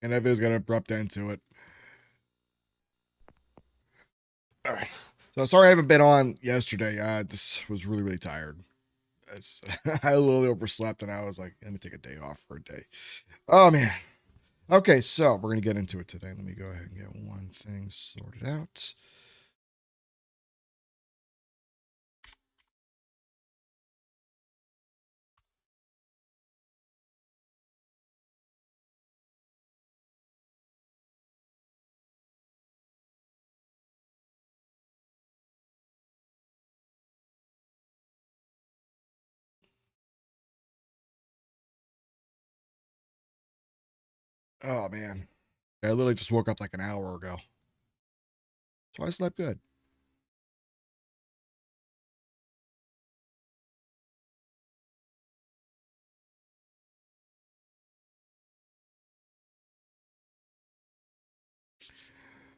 and that video's got an abrupt end to it. All right. So sorry I haven't been on yesterday. Just was really, really tired. It's, I literally overslept and I was like, let me take a day off for a day. Oh man. Okay, so we're gonna get into it today. Let me go ahead and get one thing sorted out. Oh man. I literally just woke up like an hour ago. So I slept good.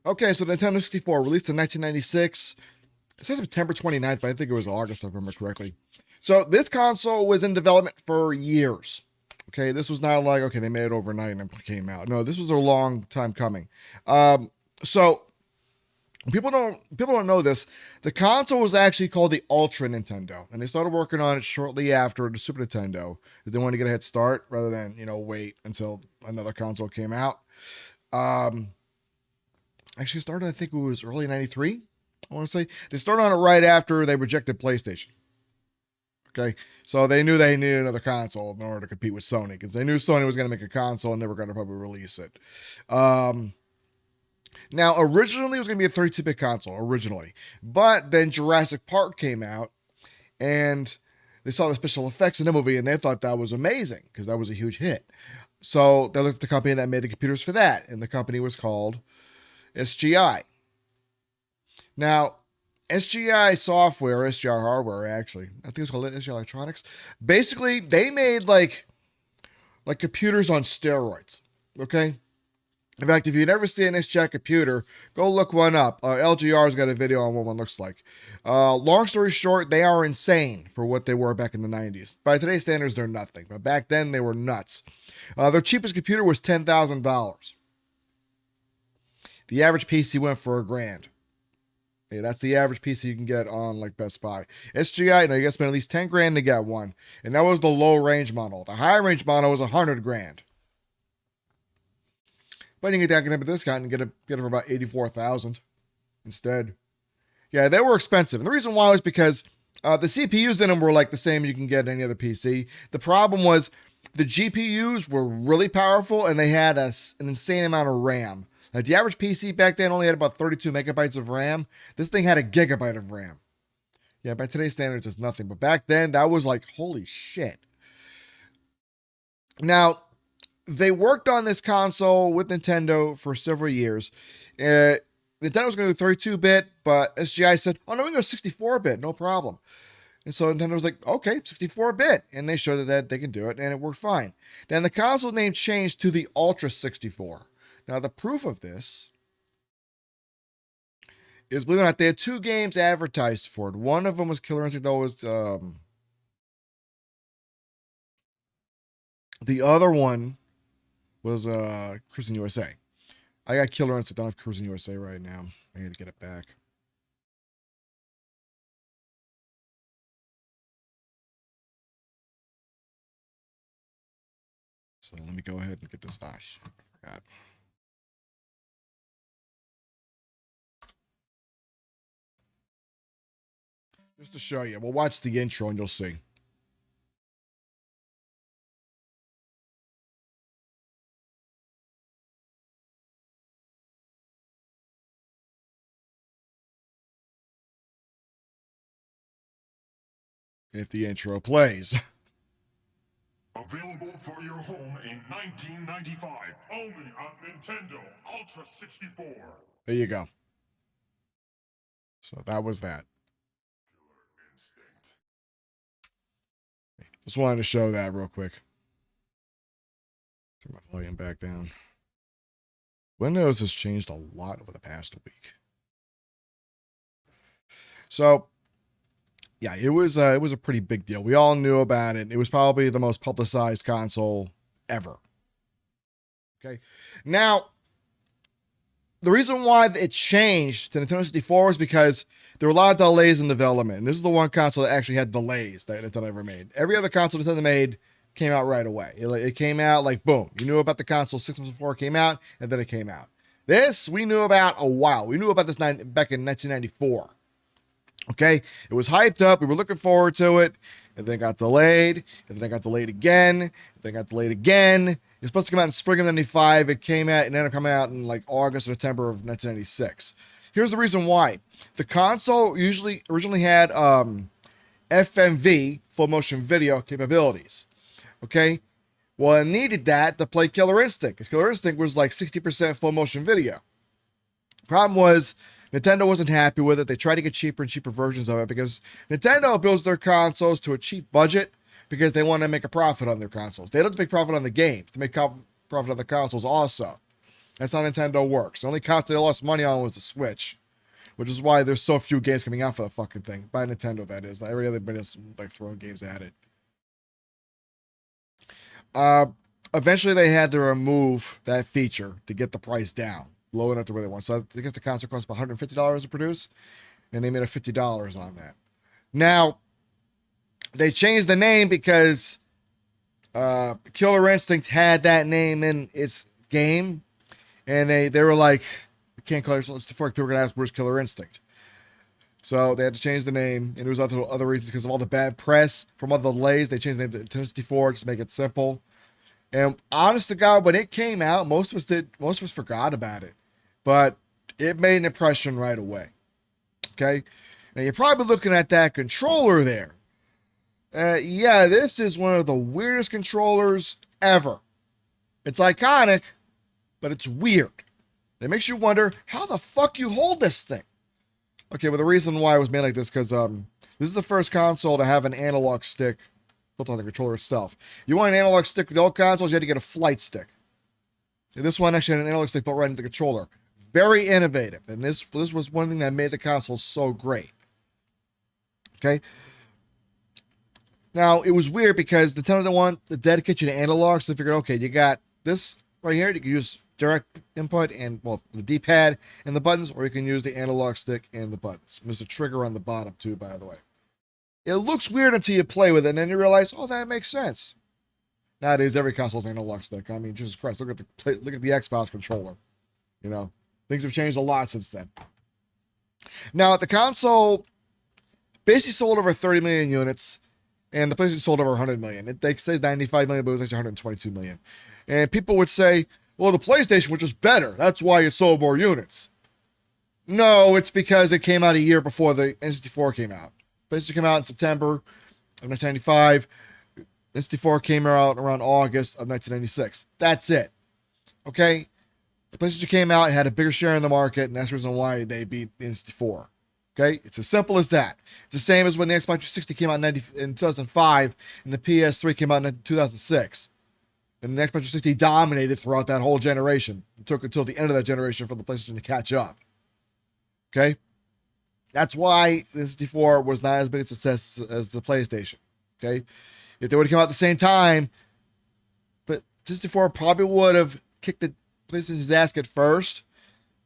Okay, so Nintendo 64 released in 1996. It says September 29th, but I think it was August, if I remember correctly. So this console was in development for years. Okay, this was not like, okay, they made it overnight and it came out. No, this was a long time coming. So people don't know this. The console was actually called the Ultra Nintendo, and they started working on it shortly after the Super Nintendo, because they wanted to get a head start rather than wait until another console came out. Um, Actually started, I think it was early '93. I want to say they started on it right after they rejected PlayStation. Okay, so they knew they needed another console in order to compete with Sony, because they knew Sony was going to make a console and they were going to probably release it. Now, originally it was going to be a 32-bit console originally, but then Jurassic Park came out and they saw the special effects in the movie and they thought that was amazing because that was a huge hit. So they looked at the company that made the computers for that, and the company was called SGI. Now, SGI software, SGI hardware, actually, I think it's called SGI Electronics. Basically, they made like computers on steroids. Okay. In fact, if you've never seen an SGI computer, go look one up. LGR's got a video on what one looks like. Long story short, they are insane for what they were back in the 90s. By today's standards, they're nothing. But back then, they were nuts. Their cheapest computer was $10,000. The average PC went for $1,000. Yeah, that's the average PC you can get on like Best Buy. SGI, no, you got to spend at least 10 grand to get one. And that was the low range model. The high range model was 100 grand. But you can get that at a discount and get it for about 84,000 instead. Yeah, they were expensive. And the reason why was because the CPUs in them were like the same you can get any other PC. The problem was the GPUs were really powerful and they had an insane amount of RAM. Like the average PC back then only had about 32 megabytes of RAM. This thing had a gigabyte of RAM. Yeah, by today's standards, it's nothing. But back then, that was like, holy shit. Now, they worked on this console with Nintendo for several years. Nintendo was going to do 32-bit, but SGI said, oh, no, we can go 64-bit, no problem. And so Nintendo was like, okay, 64-bit. And they showed that they can do it, and it worked fine. Then the console name changed to the Ultra 64. Now, the proof of this is, believe it or not, they had two games advertised for it. One of them was Killer Instinct, though, was the other one was Cruising USA. I got Killer Instinct. I don't have Cruising USA right now. I got to get it back. So let me go ahead and get this. Ah, shit. I forgot. Just to show you. We'll watch the intro and you'll see. If the intro plays. Available for your home in 1995, only on Nintendo Ultra 64. There you go. So that was that. Killer Instinct. Just wanted to show that real quick. Turn my volume back down. Windows has changed a lot over the past week. So, yeah, it was a pretty big deal. We all knew about it. It was probably the most publicized console ever. Okay. Now, the reason why it changed to Nintendo 64 was because there were a lot of delays in development. And this is the one console that actually had delays that Nintendo ever made. Every other console Nintendo made came out right away. It came out like boom. You knew about the console 6 months before it came out, and then it came out. This we knew about a while. We knew about this back in 1994. Okay, it was hyped up. We were looking forward to it, and then it got delayed, and then it got delayed again, and then it got delayed again. It was supposed to come out in spring of '95. It came out and ended up coming out in like August or September of 1996. Here's the reason why: the console originally had FMV, full motion video capabilities. Okay, well, it needed that to play Killer Instinct, because Killer Instinct was like 60% full motion video. Problem was, Nintendo wasn't happy with it. They tried to get cheaper and cheaper versions of it because Nintendo builds their consoles to a cheap budget because they want to make a profit on their consoles. They don't make profit on the games. They make profit on the consoles also. That's how Nintendo works. The only console they lost money on was the Switch, which is why there's so few games coming out for the fucking thing. By Nintendo, that is. Like, every other bit is like throwing games at it. Eventually they had to remove that feature to get the price down, low enough to where they want. So I guess the console cost about $150 to produce, and they made a $50 on that. Now, they changed the name because Killer Instinct had that name in its game, and they were like, we can't call it before people are going to ask, where's Killer Instinct? So they had to change the name, and it was other reasons because of all the bad press from all the delays. They changed the name to Nintendo 64 just to make it simple. And honest to God, when it came out, most of us forgot about it, but it made an impression right away. Okay, now you're probably looking at that controller there. Yeah, this is one of the weirdest controllers ever. It's iconic, but it's weird. It makes you wonder how the fuck you hold this thing. Okay, well, the reason why it was made like this because this is the first console to have an analog stick built on the controller itself. You want an analog stick with the old consoles, you had to get a flight stick. And this one actually had an analog stick built right into the controller. Very innovative. And this was one thing that made the console so great. Okay. Now, it was weird because Nintendo didn't want to dedicate you to analog, so they figured, okay, you got this right here. You can use direct input and, well, the D-pad and the buttons, or you can use the analog stick and the buttons. And there's a trigger on the bottom, too, by the way. It looks weird until you play with it, and then you realize, oh, that makes sense. Nowadays, every console's analog stick. I mean, Jesus Christ, look at the Xbox controller. You know, things have changed a lot since then. Now, the console basically sold over 30 million units, and the PlayStation sold over 100 million. They say 95 million, but it was actually 122 million. And people would say, well, the PlayStation, which was better, that's why it sold more units. No, it's because it came out a year before the N64 came out. PlayStation came out in September of 1995. N64 came out around August of 1996. That's it. Okay? The PlayStation came out and had a bigger share in the market, and that's the reason why they beat the N64. Okay? It's as simple as that. It's the same as when the Xbox 360 came out in 2005, and the PS3 came out in 2006. And the Xbox 360 dominated throughout that whole generation. It took until the end of that generation for the PlayStation to catch up. Okay? That's why the 64 was not as big a success as the PlayStation. Okay? If they would have come out at the same time, but 64 probably would have kicked the PlayStation's ass at first.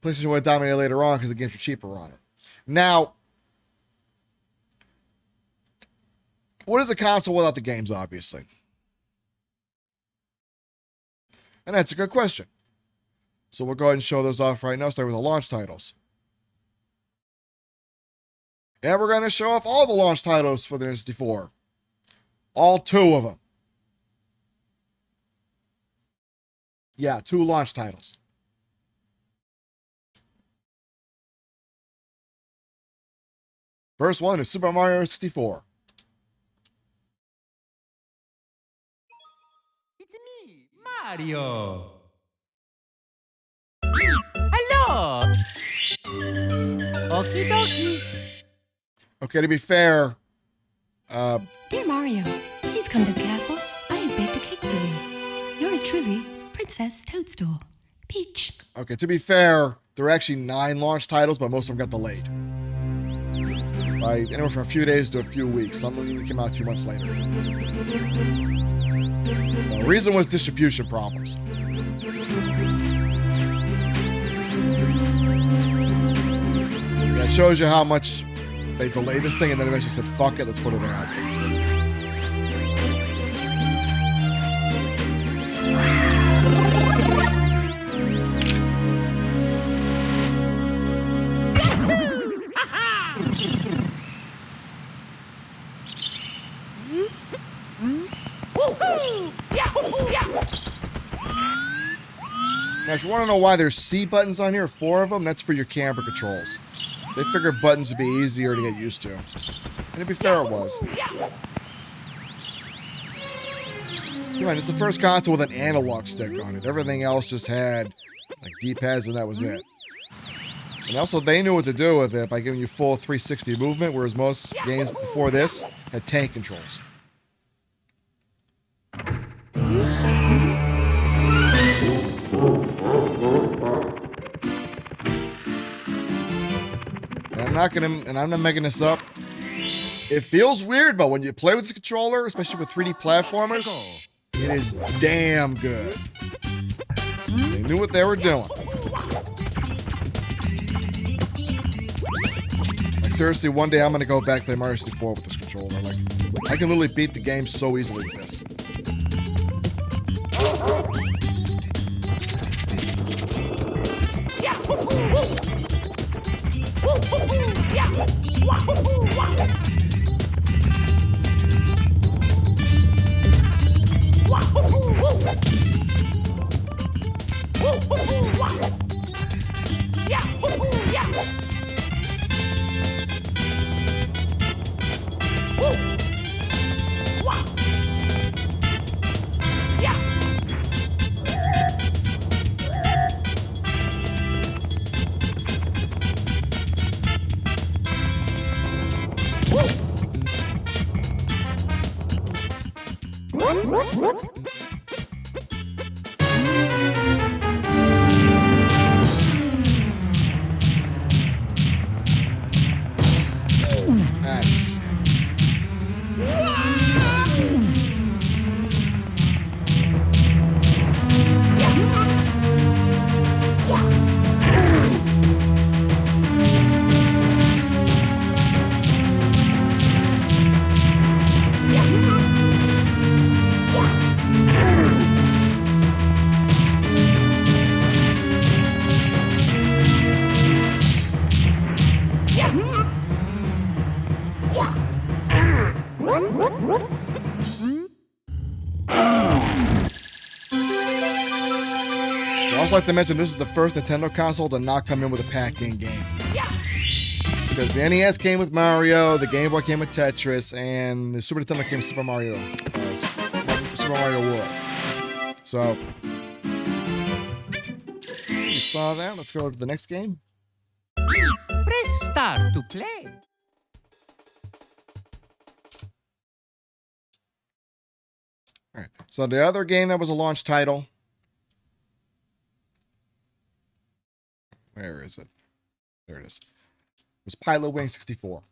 PlayStation would have dominated later on because the games were cheaper on it. Now, what is a console without the games, obviously? And that's a good question. So we'll go ahead and show those off right now, starting with the launch titles. And we're going to show off all the launch titles for the N64. All 2 of them. Yeah, 2 launch titles. First one is Super Mario 64. It's me, Mario. Hello. Okie dokie. Okay, to be fair, Dear Mario, please come to the castle. I have baked a cake for you. Yours truly, Princess Toadstool. Peach. okay, to be fair, there are actually 9 launch titles, but most of them got delayed. By anywhere from a few days to a few weeks. Some of them came out a few months later. The reason was distribution problems. shows you how much they delayed this thing and then eventually said, fuck it, let's put it out. Now, if you want to know why there's C buttons on here, 4 of them, that's for your camera controls. They figured buttons would be easier to get used to. And to be fair, it was. Come on, it's the first console with an analog stick on it. Everything else just had like D-pads and that was it. And also, they knew what to do with it by giving you full 360 movement, whereas most games before this had tank controls. And I'm not making this up. It feels weird, but when you play with the controller, especially with 3D platformers, it is damn good. They knew what they were doing. Like seriously, one day I'm gonna go back to Mario 64 with this controller. Like, I can literally beat the game so easily with this. I'd also like to mention this is the first Nintendo console to not come in with a pack-in game. Because the NES came with Mario, the Game Boy came with Tetris, and the Super Nintendo came with Super Mario World. So, you saw that. Let's go to the next game. Press start to play. All right. So the other game that was a launch title. Where is it? There it is. It was Pilot Wing 64.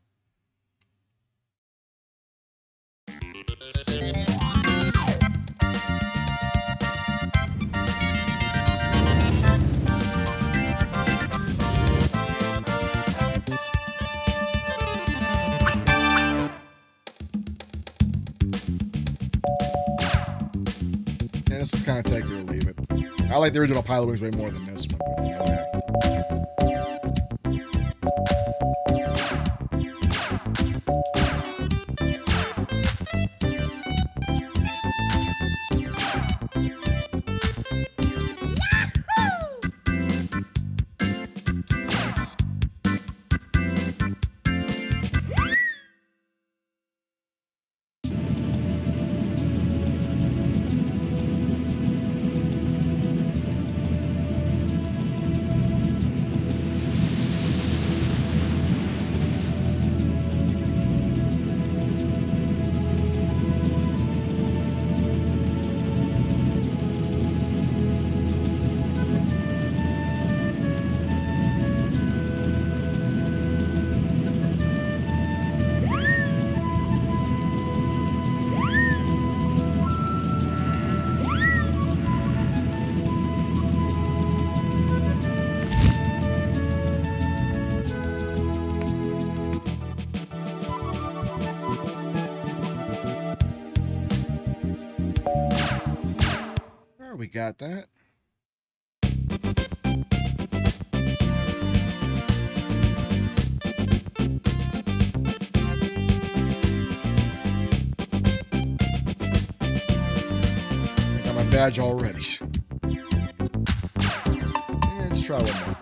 And this was kind of take it or leave it. I like the original Pilot Wings way more than this one. But, yeah. we got that. I got my badge already. Yeah, let's try one more.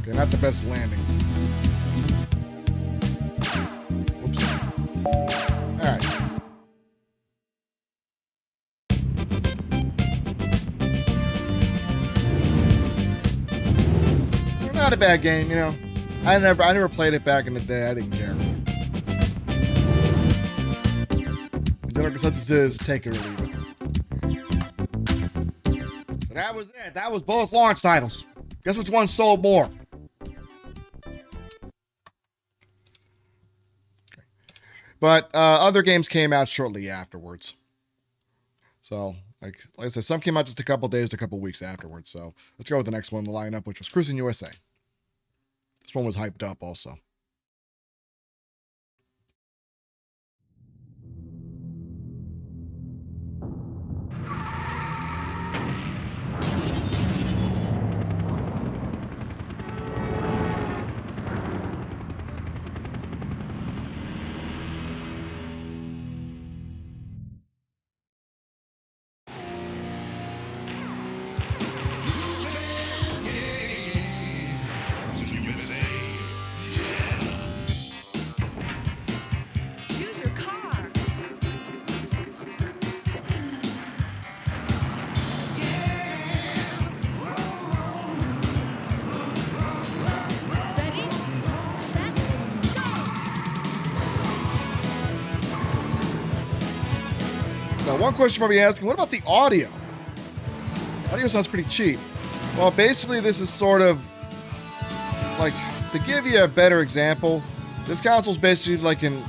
Okay, not the best landing. Whoops. Alright. Not a bad game, you know. I never played it back in the day. I didn't care. The general consensus is take it or leave it. So that was it. That was both launch titles. Guess which one sold more? But other games came out shortly afterwards. So, like I said, some came out just a couple days to a couple weeks afterwards. So let's go with the next one in the lineup, which was Cruising USA. This one was hyped up also. Choose your car. Ready, set, go! Now, one question you're probably asking, what about the audio? Audio sounds pretty cheap. Well, basically, this is sort of like, to give you a better example, this console's basically like an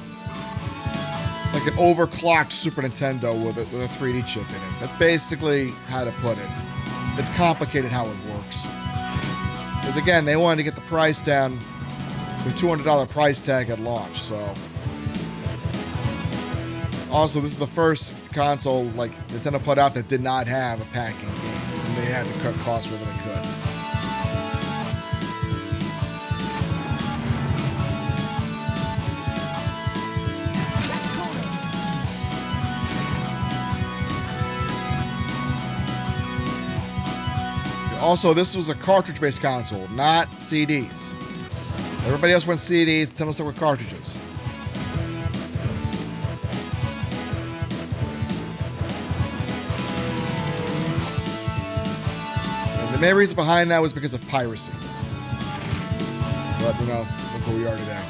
overclocked Super Nintendo with a 3D chip in it. That's basically how to put it. It's complicated how it works. Because again, they wanted to get the price down to $200 price tag at launch, so. Also, this is the first console like Nintendo put out that did not have a packing game, and they had to cut costs wherever they could. Also, this was a cartridge-based console, not CDs. Everybody else went CDs, Nintendo stuck with cartridges. And the main reason behind that was because of piracy. But, you know, look where we are today.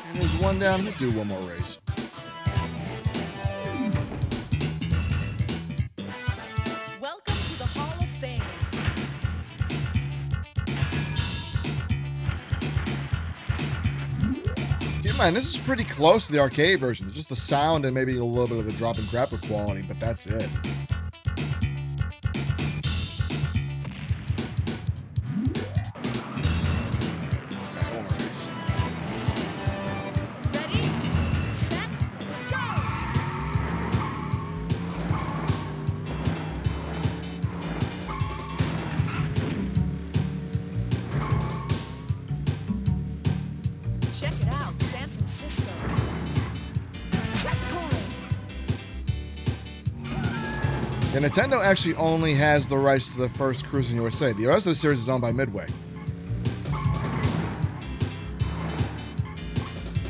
And there's one down. We'll do one more race. Welcome to the Man, this is pretty close to the arcade version. Just the sound and maybe a little bit of the drop and grapple quality, but that's it. Ready, set, go! Check it out, San Francisco. Checkpoint. And Nintendo actually only has the rights to the first Cruising USA. The rest of the series is owned by Midway.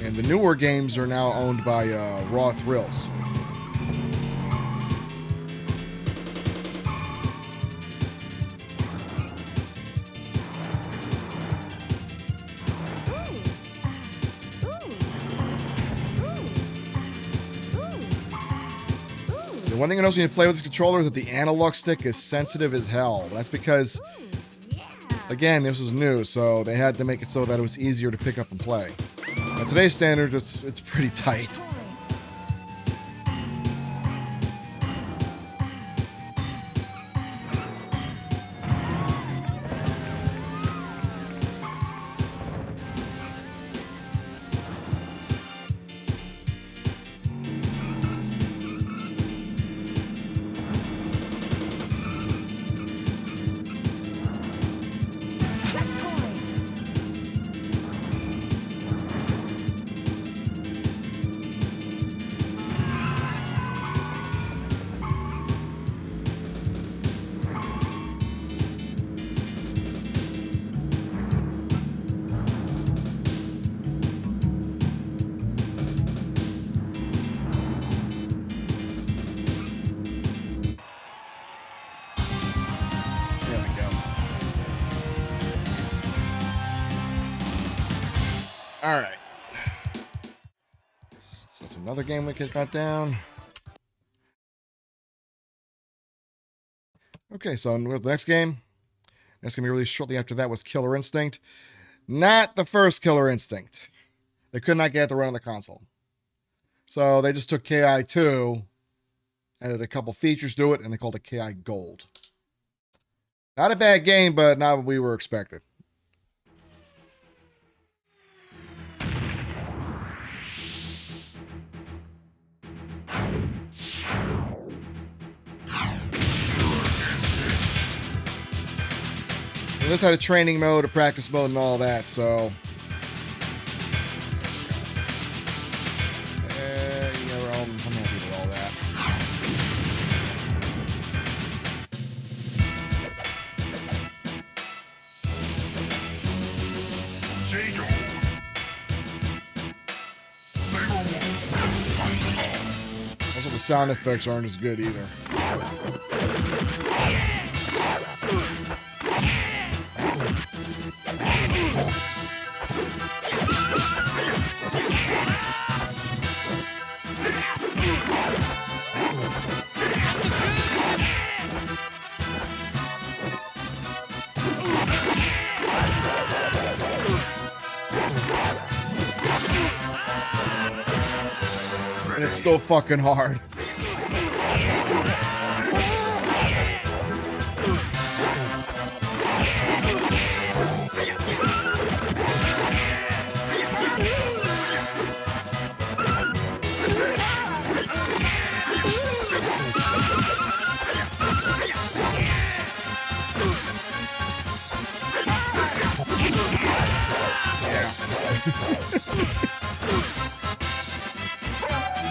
And the newer games are now owned by Raw Thrills. The one thing I noticed when you play with this controller is that the analog stick is sensitive as hell. That's because, again, this was new, so they had to make it so that it was easier to pick up and play. At today's standards, it's pretty tight. There we go. All right. So that's another game we got down. Okay, so the next game, that's going to be released shortly after that, was Killer Instinct. Not the first Killer Instinct. They could not get it to run on the console. So they just took KI2, added a couple features to it, and they called it KI Gold. Not a bad game, but not what we were expecting. And this had a training mode, a practice mode, and all that, so... yeah, I'm happy with all that. Jago. Also, the sound effects aren't as good either. And it's still fucking hard.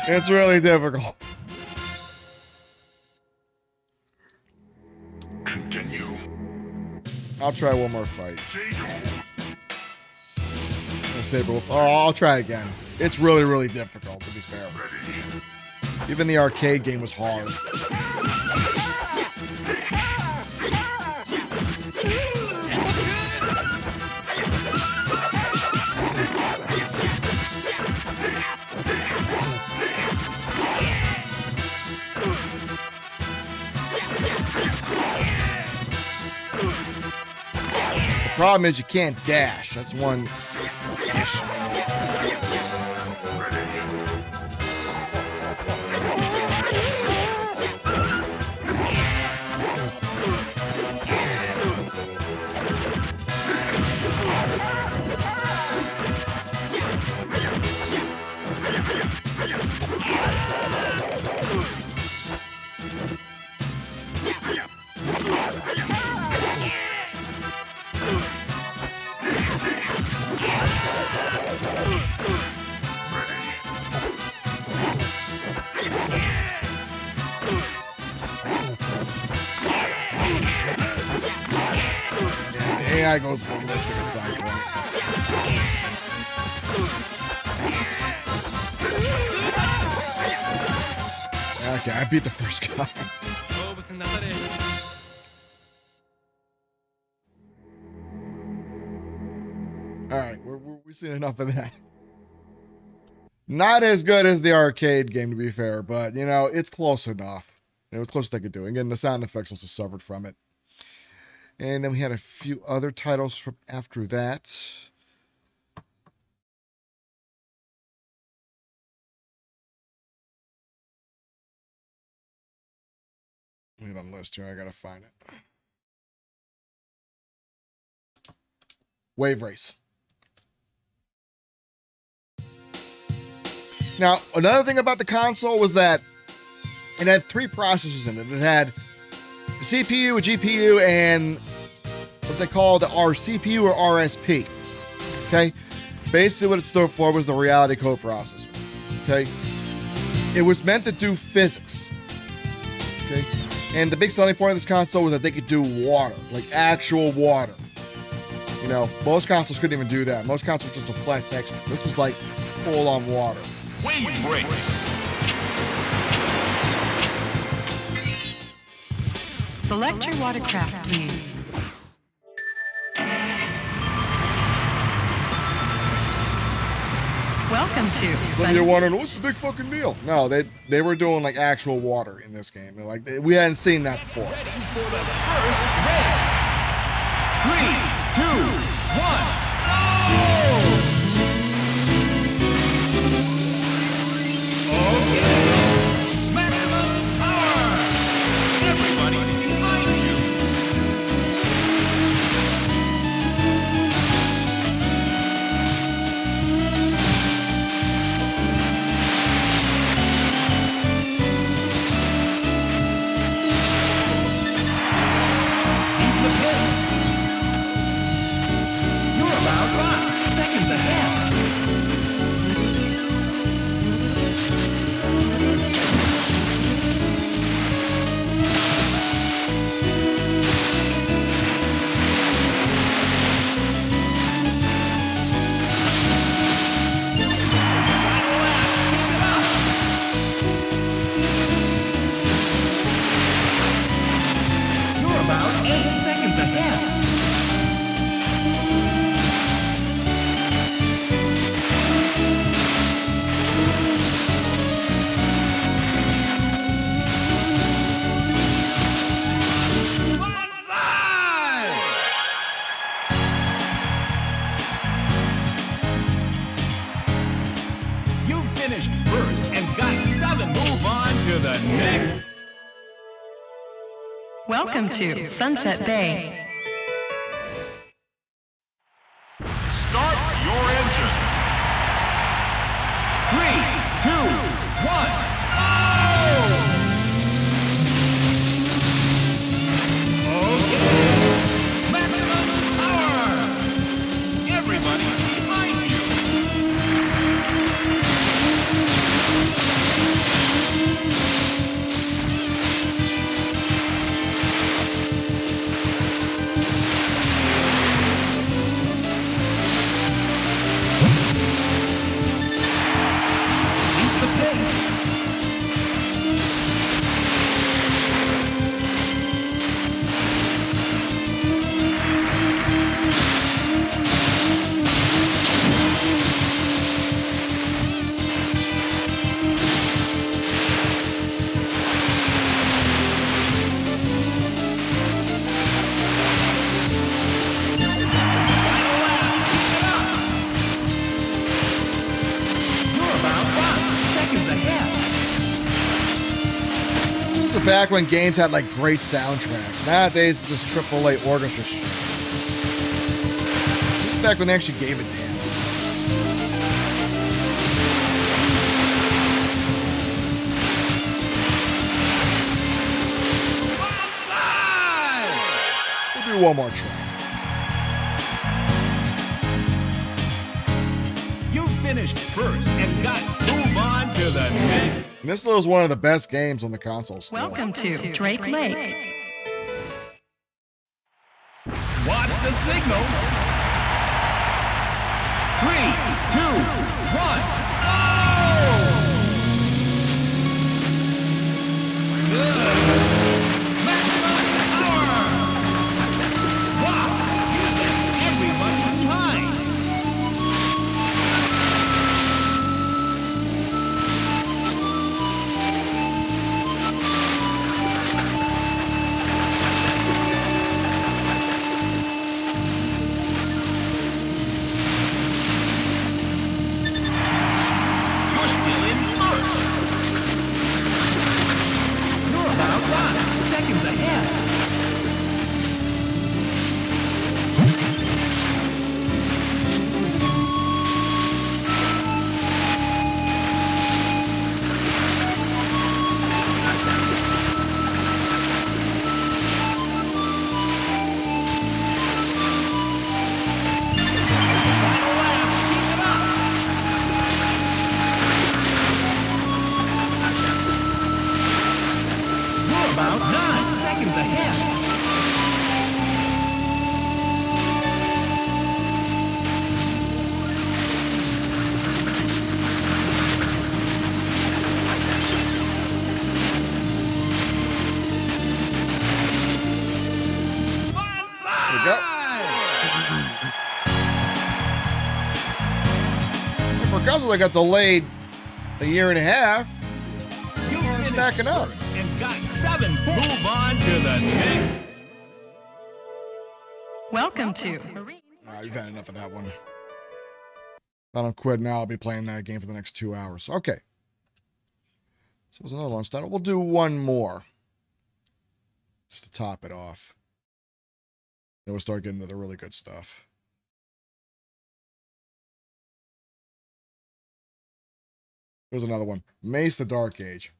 It's really difficult. Continue. I'll try one more fight. Jago. I'll try again. It's really, really difficult, to be fair. Ready. Even the arcade game was hard. The problem is you can't dash. That's one issue. Yeah, the AI goes ballistic at some point. Okay, I beat the first guy. All right, we've seen enough of that. Not as good as the arcade game, to be fair, but you know, it's close enough. It was close as I could do. Again, the sound effects also suffered from it. And then we had a few other titles from after that. We have a list here. I gotta find it. Wave Race. Now, another thing about the console was that it had 3 processors in it. It had a CPU, a GPU, and what they call the CPU or RSP. Okay? Basically what it stood for was the reality coprocessor. Okay? It was meant to do physics. Okay? And the big selling point of this console was that they could do water, like actual water. You know, most consoles couldn't even do that. Most consoles were just a flat texture. This was like full on water. Wave Race. Select your watercraft, please. Welcome to Some of you are wondering, what's the big fucking deal? No, they were doing like actual water in this game. They're like, we hadn't seen that before. Ready for the first race. 3, 2, 1, go! Okay. Maximum power. Everybody behind you. Keep the pace. You're about 5 seconds ahead. You're about 8 seconds ahead. Bonsai! You finished first and got 7. Move on to the next. Welcome to Sunset Bay. Start your engine. 3, 2, 1, go! Okay. Maximum power. Everybody behind you. are back when games had like great soundtracks. Nowadays, it's just AAA orchestra shit. This is back when they actually gave a damn. We'll do one more track. You finished first and got to move on to the next. And this was one of the best games on the console still. Welcome to Drake Lake. Watch the signal. 3, 2, 1. Oh! Good. Maximum power. Wow, you get everybody behind. You're still in first. You're about 5 seconds ahead. Final lap, keep it up. You're about 9 seconds ahead. There we go. And for Guzzle, they got delayed a year and a half. You We're finished stacking up. first and got 7. Move on to the next. Welcome to You've had enough of that one. If I don't quit now, I'll be playing that game for the next 2 hours. Okay. So there's another launch title. We'll do one more. Just to top it off. Then we'll start getting to the really good stuff. Here's another one. Mace the Dark Age.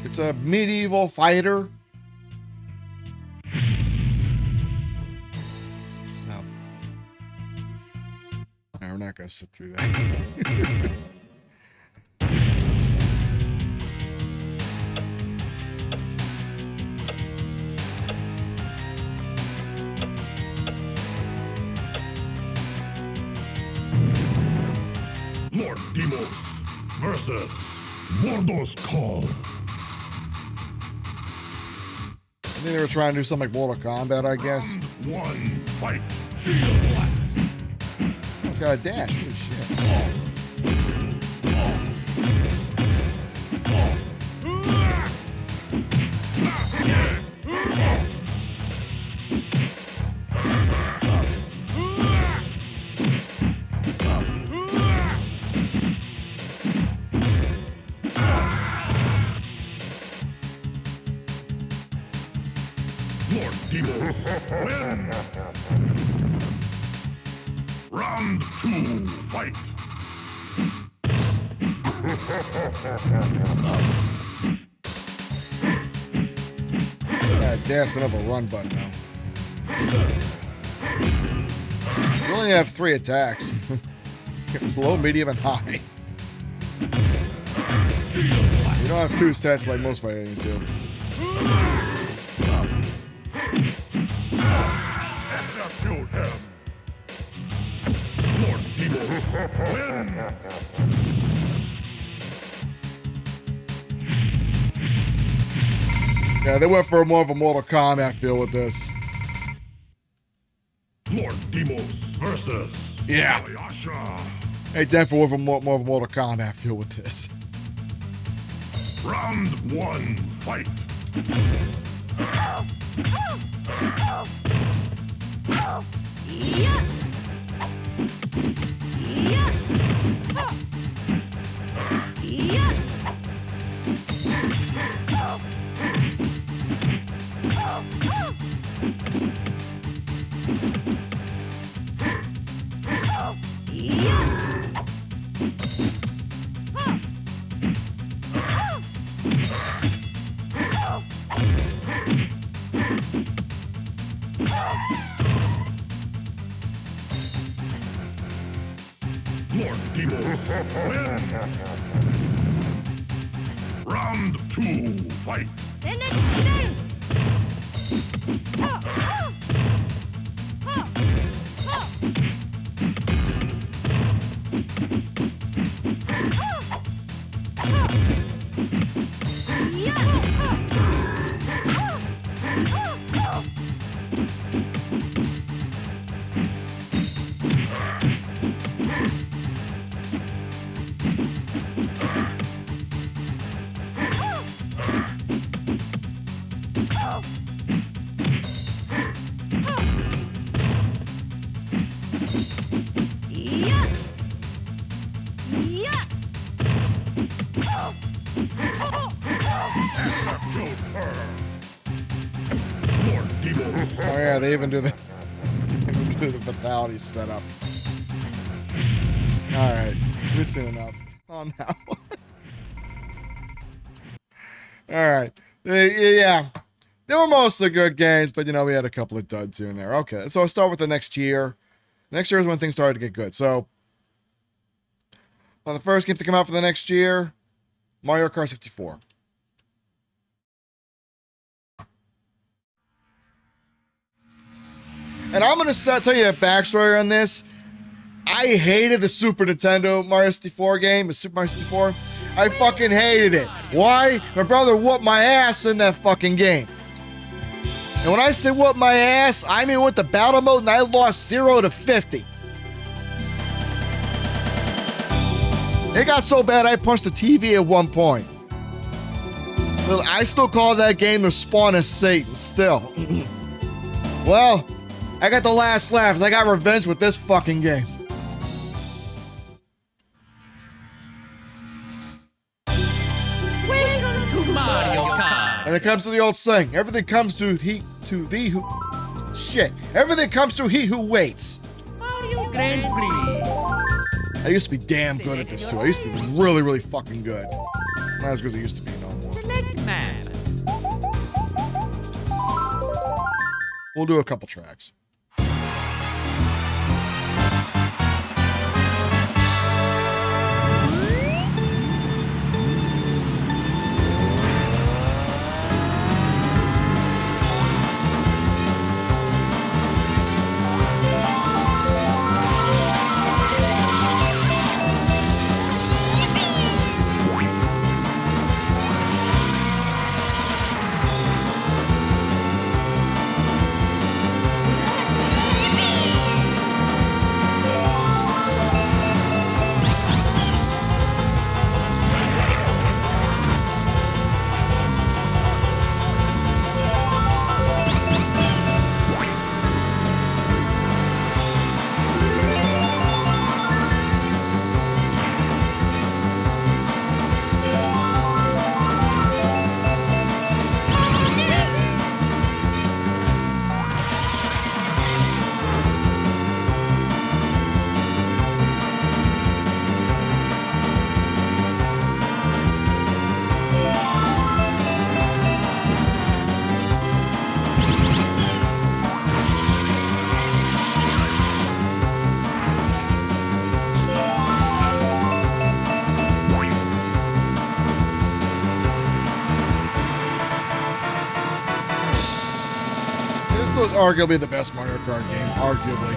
It's a medieval fighter. No. No, we're not going to sit through that. Lord Demos versus Mordor's Call. I think they were trying to do something like Mortal Kombat, I guess. One fight. It's got a dash. Holy shit. Lord Demos win. Round 2 fight. Dash another run button now. You only have 3 attacks. Low, medium, and high. You don't have 2 sets like most fighting games do. Execute him. Lord Demos win. Yeah, they went for more of a Mortal Kombat feel with this. Lord Demos versus Yeah. Ayasha. They definitely went for more of a Mortal Kombat feel with this. Round 1 fight. Lord Demo win. Round 2, fight. Lord Demo. Oh yeah, they even do the fatality setup. All right, we've seen enough on that one. All right, yeah, they were mostly good games, but you know we had a couple of duds here and there. Okay, so I'll start with the next year. Next year is when things started to get good. So one of the first games to come out for the next year, Mario Kart 64. And I'm going to tell you a backstory on this. I hated the Super Nintendo Mario 64 game, the Super Mario 64. I fucking hated it. Why? My brother whooped my ass in that fucking game. And when I say whooped my ass, I mean with the battle mode and I lost 0 to 50. It got so bad I punched the TV at one point. I still call that game the spawn of Satan still. Well, I got the last laughs. I got revenge with this fucking game. Welcome to Mario Kart. And it comes to the old saying, everything comes to thee who... Shit. Everything comes to he who waits. Mario Grand Prix. I used to be damn good at this too. I used to be really, really fucking good. Not as good as I used to be no more. Select map. We'll do a couple tracks. This was arguably the best Mario Kart game, arguably.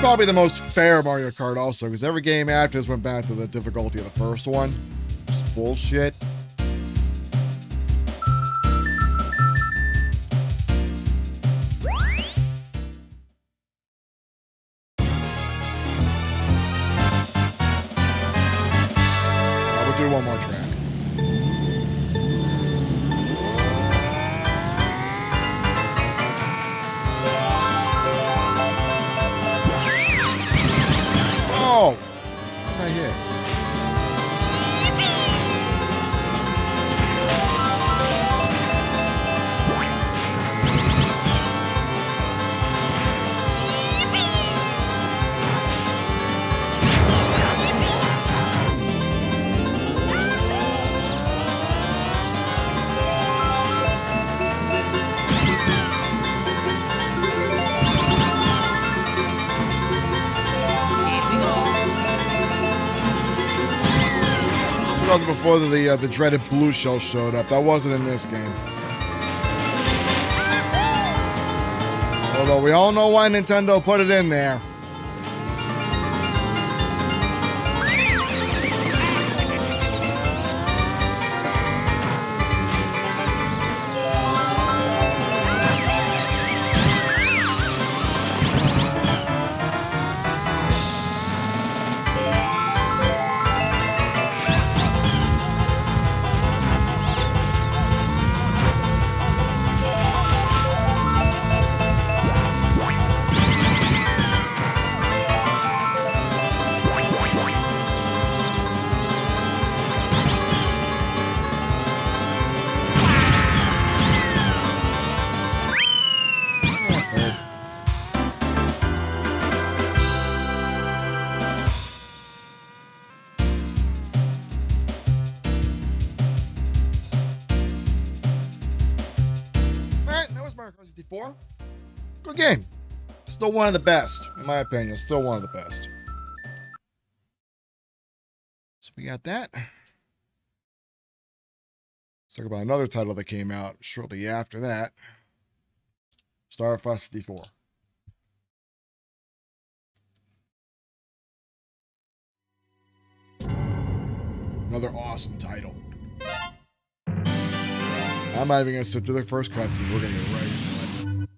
probably the most fair Mario Kart also, because every game after this went back to the difficulty of the first one. Just bullshit. We'll do one more track. Oh! What did I hit? That was before the dreaded blue shell showed up. That wasn't in this game. Although we all know why Nintendo put it in there. Mario Kart 64. Good game. Still one of the best, in my opinion. Still one of the best. So we got that. Let's talk about another title that came out shortly after that. Star Fox 64. Another awesome title. I'm not even going to sit through the first cutscene. We're going to get right into it.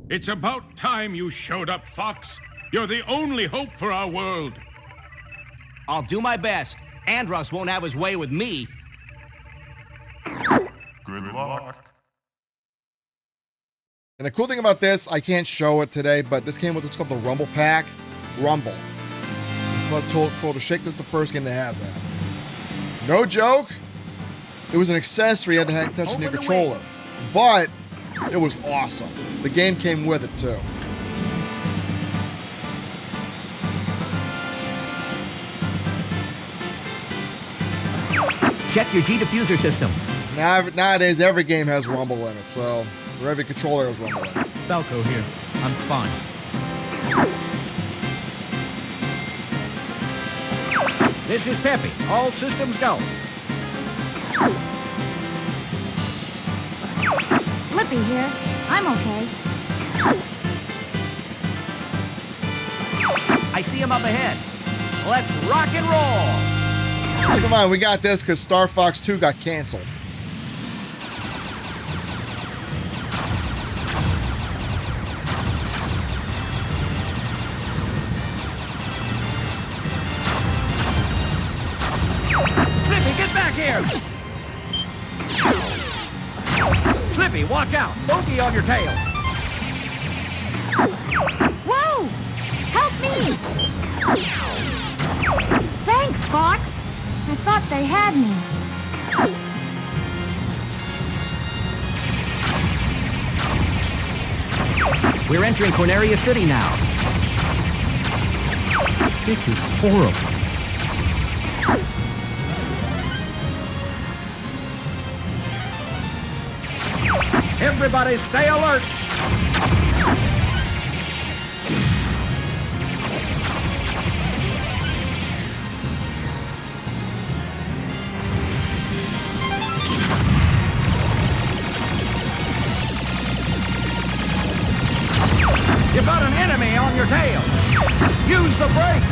It's about time you showed up, Fox. You're the only hope for our world. I'll do my best. Andros won't have his way with me. Good luck. And the cool thing about this, I can't show it today, but this came with what's called the Rumble Pack. Rumble. It's cool to shake. This is the first game to have that. No joke. It was an accessory. You had to touch the controller. But it was awesome. The game came with it, too. Check your G diffuser system. Nowadays, every game has Rumble in it, so... or every controller has Rumble in it. Falco here. I'm fine. This is Peppy. All systems go. Flippy here. I'm okay. I see him up ahead. Let's rock and roll. Come on, we got this because Star Fox 2 got canceled. Flippy, get back here. Flippy, watch out. Bogey on your tail. Whoa! Help me! Thanks, Fox. I thought they had me. We're entering Corneria City now. This is horrible. Everybody stay alert. You've got an enemy on your tail. Use the brake.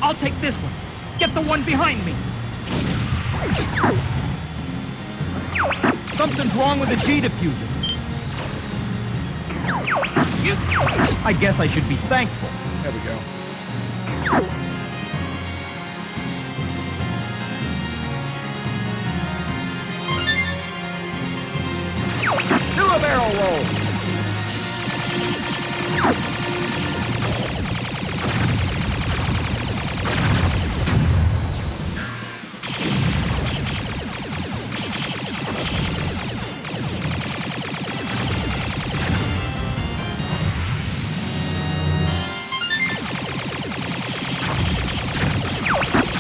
I'll take this one. Get the one behind me. Something's wrong with the G diffuser. I guess I should be thankful. There we go. Do a barrel roll.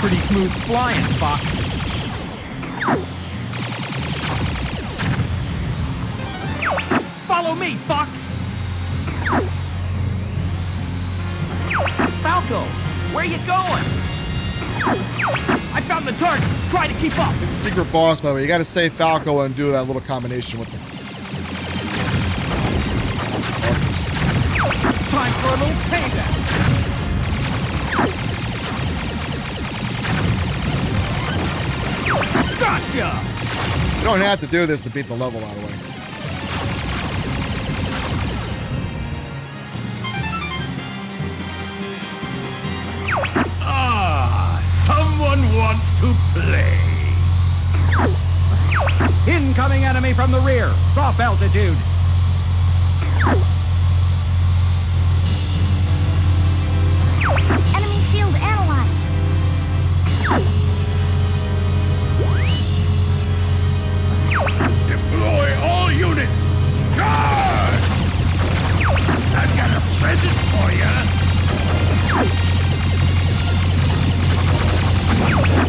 Pretty smooth flying, Fox. Follow me, Fox. Falco, where you going? I found the target. Try to keep up. It's a secret boss, by the way. You gotta save Falco and do that little combination with them. Time for a little payback. Gotcha! You don't have to do this to beat the level, by the way. Someone wants to play. Incoming enemy from the rear. Drop altitude. Enemy shield analyzed. Deploy all units. Charge! I've got a present for you.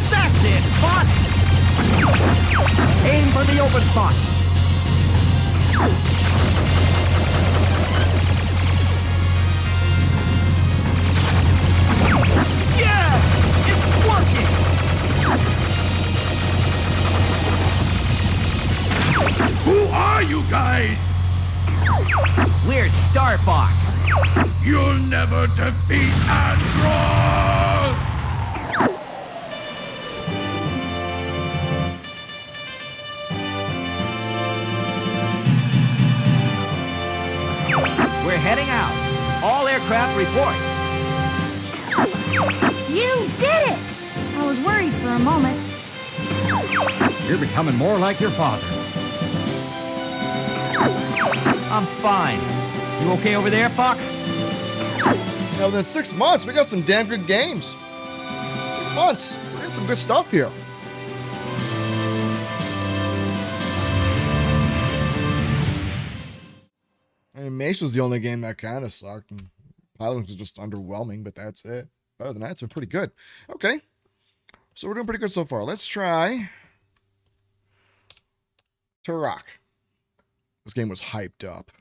That's it, Spot! Aim for the open spot. Yeah! It's working! Who are you guys? We're Star Fox. You'll never defeat Android! We're heading out. All aircraft report. You did it! I was worried for a moment. You're becoming more like your father. I'm fine. You okay over there, Fox? Now, within 6 months, we got some damn good games. 6 months. We're getting some good stuff here. I mean, Mace was the only game that kind of sucked. And Pilot was just underwhelming, but that's it. Other than that, it's been pretty good. Okay. So we're doing pretty good so far. Let's try Turok. This game was hyped up.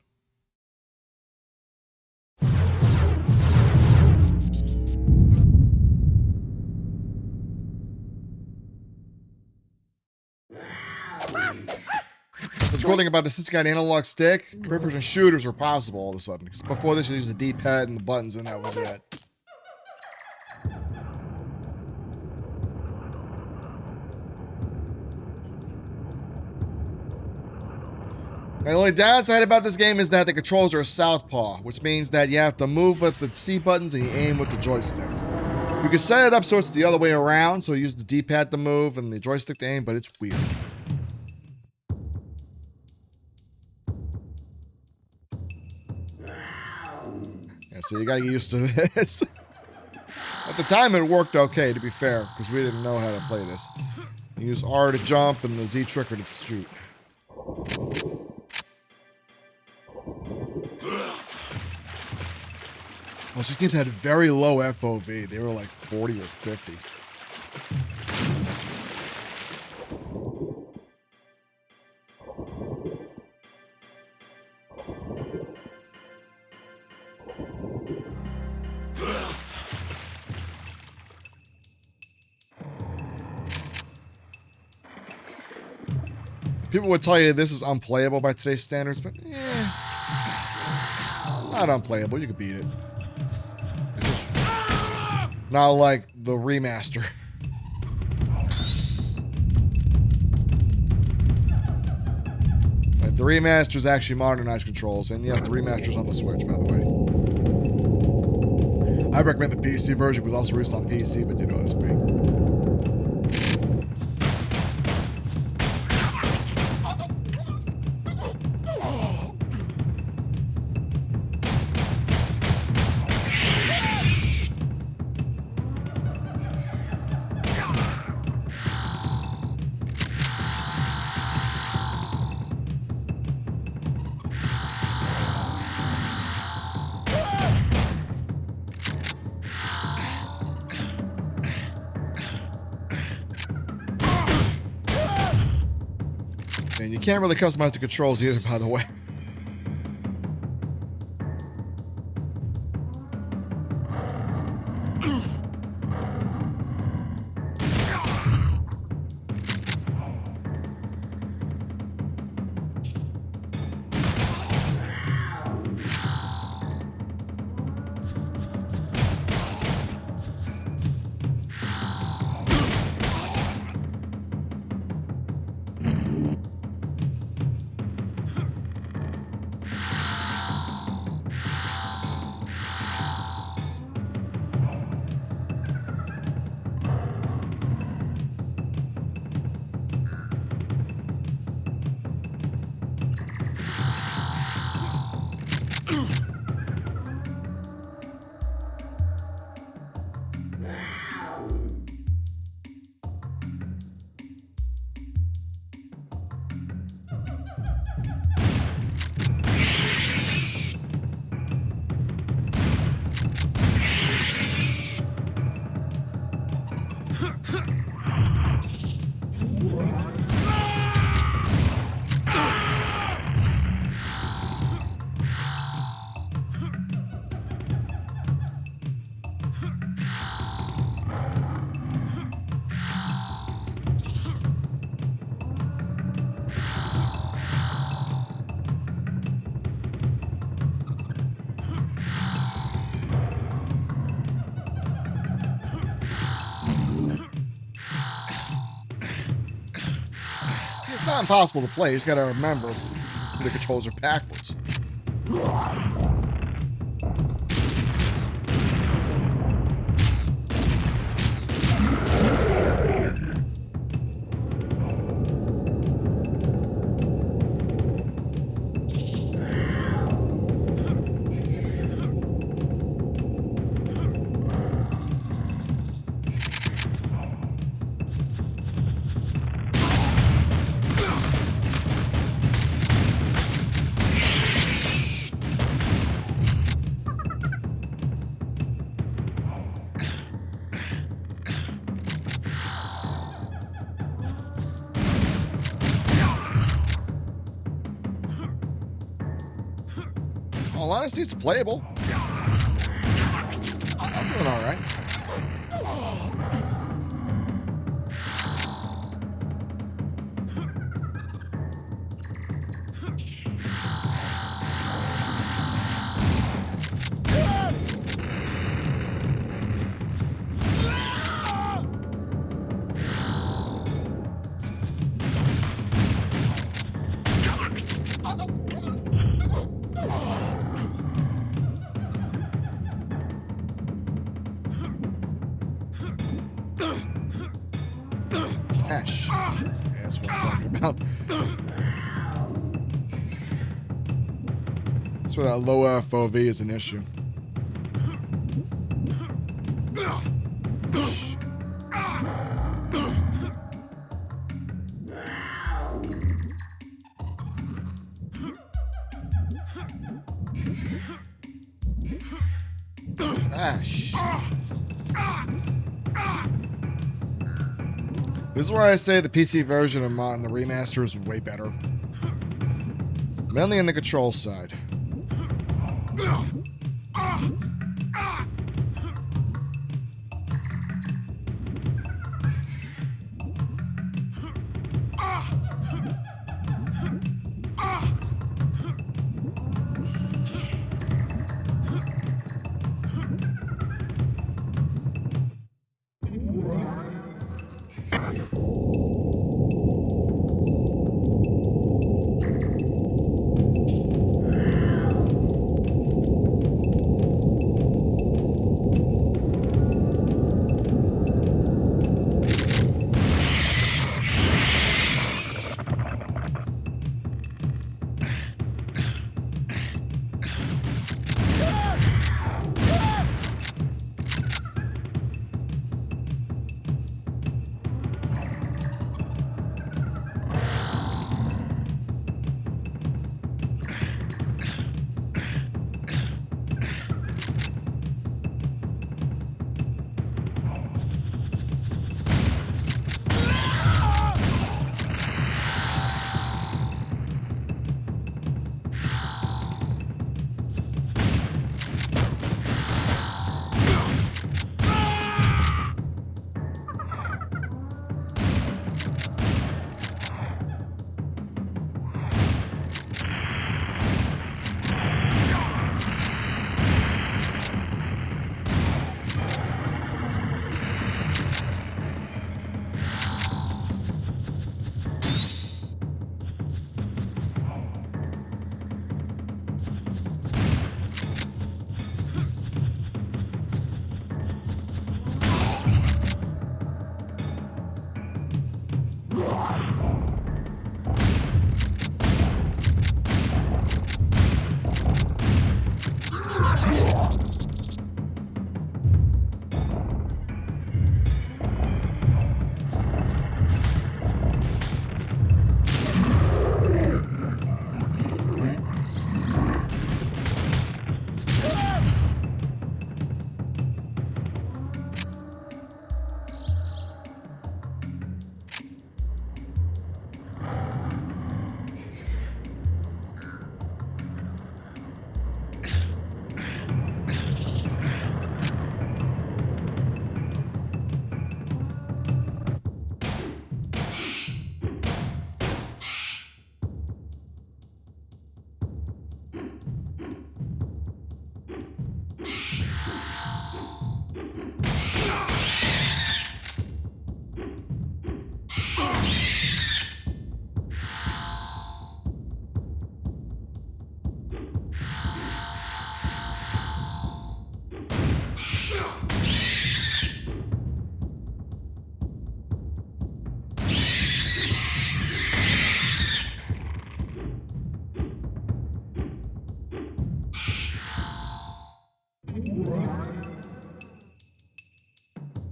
What's cool thing about this, it's got an analog stick. Third-person shooters are possible all of a sudden. 'Cause before this, you used the D-pad and the buttons, and that was it. The only downside about this game is that the controls are southpaw, which means that you have to move with the C buttons and you aim with the joystick. You can set it up so it's the other way around, so you use the D-pad to move and the joystick to aim, but it's weird. Yeah, so you gotta get used to this. At the time, it worked okay, to be fair, because we didn't know how to play this. You use R to jump and the Z trigger to shoot. Most these games had very low FOV. They were like 40 or 50. People would tell you this is unplayable by today's standards, but it's not unplayable. You can beat it. It's just not like the remaster. Like, the remaster's actually modernized controls, and yes, the remaster's on the Switch, by the way. I recommend the PC version. It was also released on PC, but you know it's me. And you can't really customize the controls either, by the way. It's not impossible to play. You just gotta remember the controls are backwards. All honesty, it's playable. I'm doing all right. Ash. Yeah, that's what I'm talking about. That's where that low FOV is an issue. Ash. This is where I say the PC version of the remaster is way better. Mainly on the control side.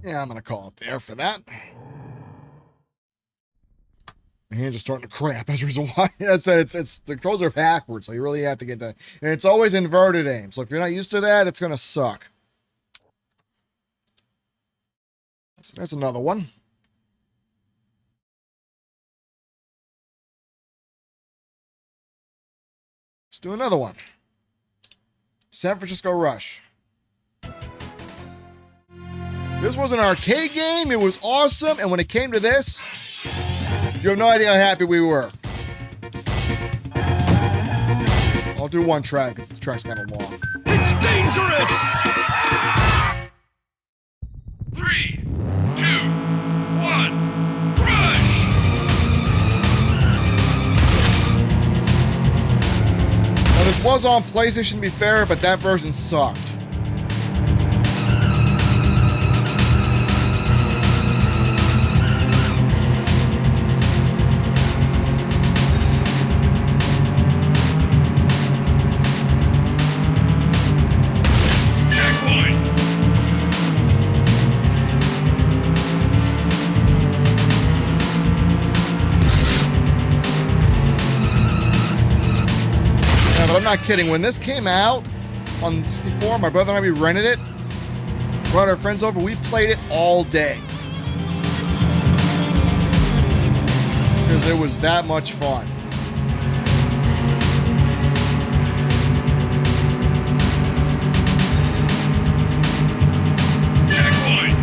Yeah, I'm going to call it there for that. My hands are starting to cramp. That's the reason why. I said it's the controls are backwards, so you really have to get that. And it's always inverted aim. So if you're not used to that, it's going to suck. So that's another one. Let's do another one. San Francisco Rush. This was an arcade game. It was awesome. And when it came to this, you have no idea how happy we were. I'll do one track because the track's kind of long. It's dangerous! 3, 2, 1, rush! Now, this was on PlayStation, to be fair, but that version sucked. Checkpoint! Yeah, but I'm not kidding. When this came out on 64, my brother and I, we rented it, brought our friends over, we played it all day. Because it was that much fun. Checkpoint!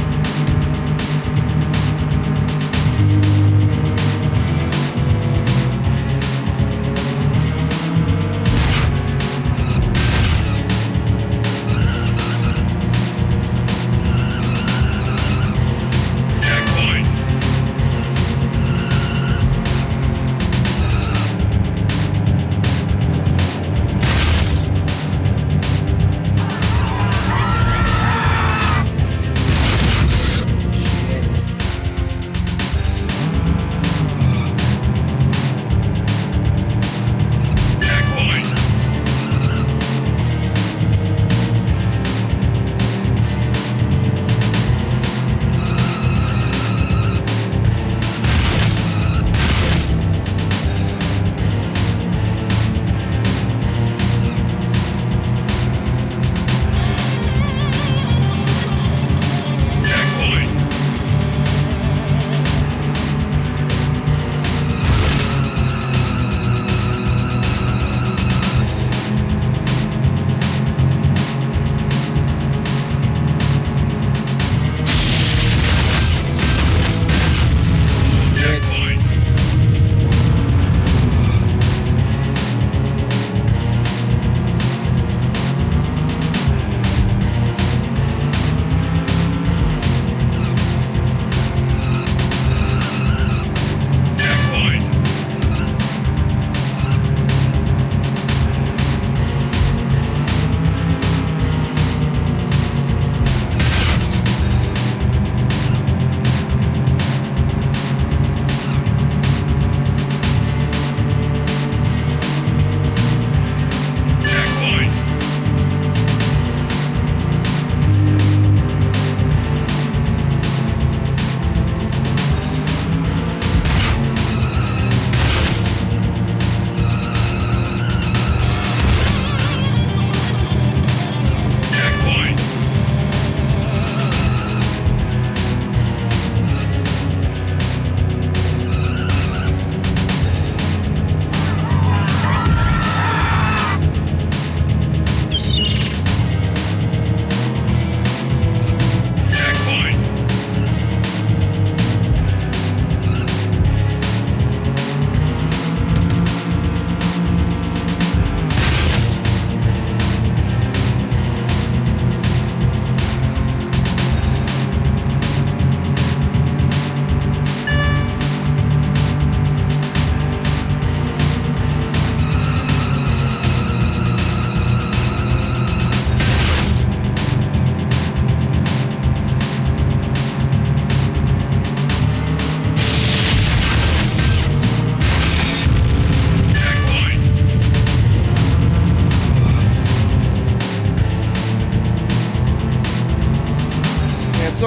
Checkpoint!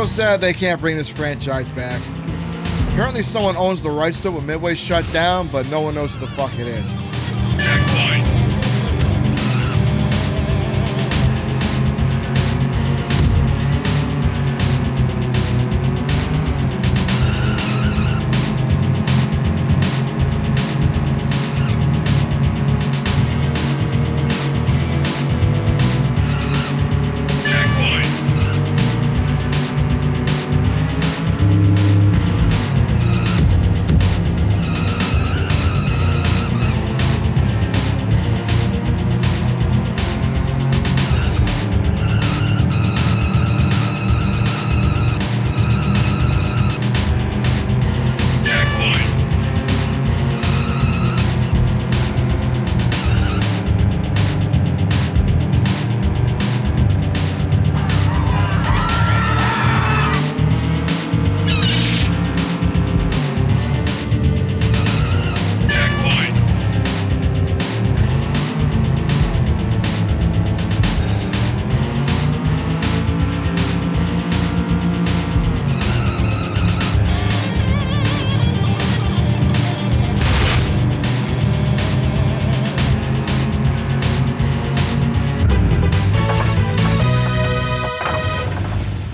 so sad they can't bring this franchise back. Apparently someone owns the rights to it when Midway shut down, but no one knows what the fuck it is. Checkpoint.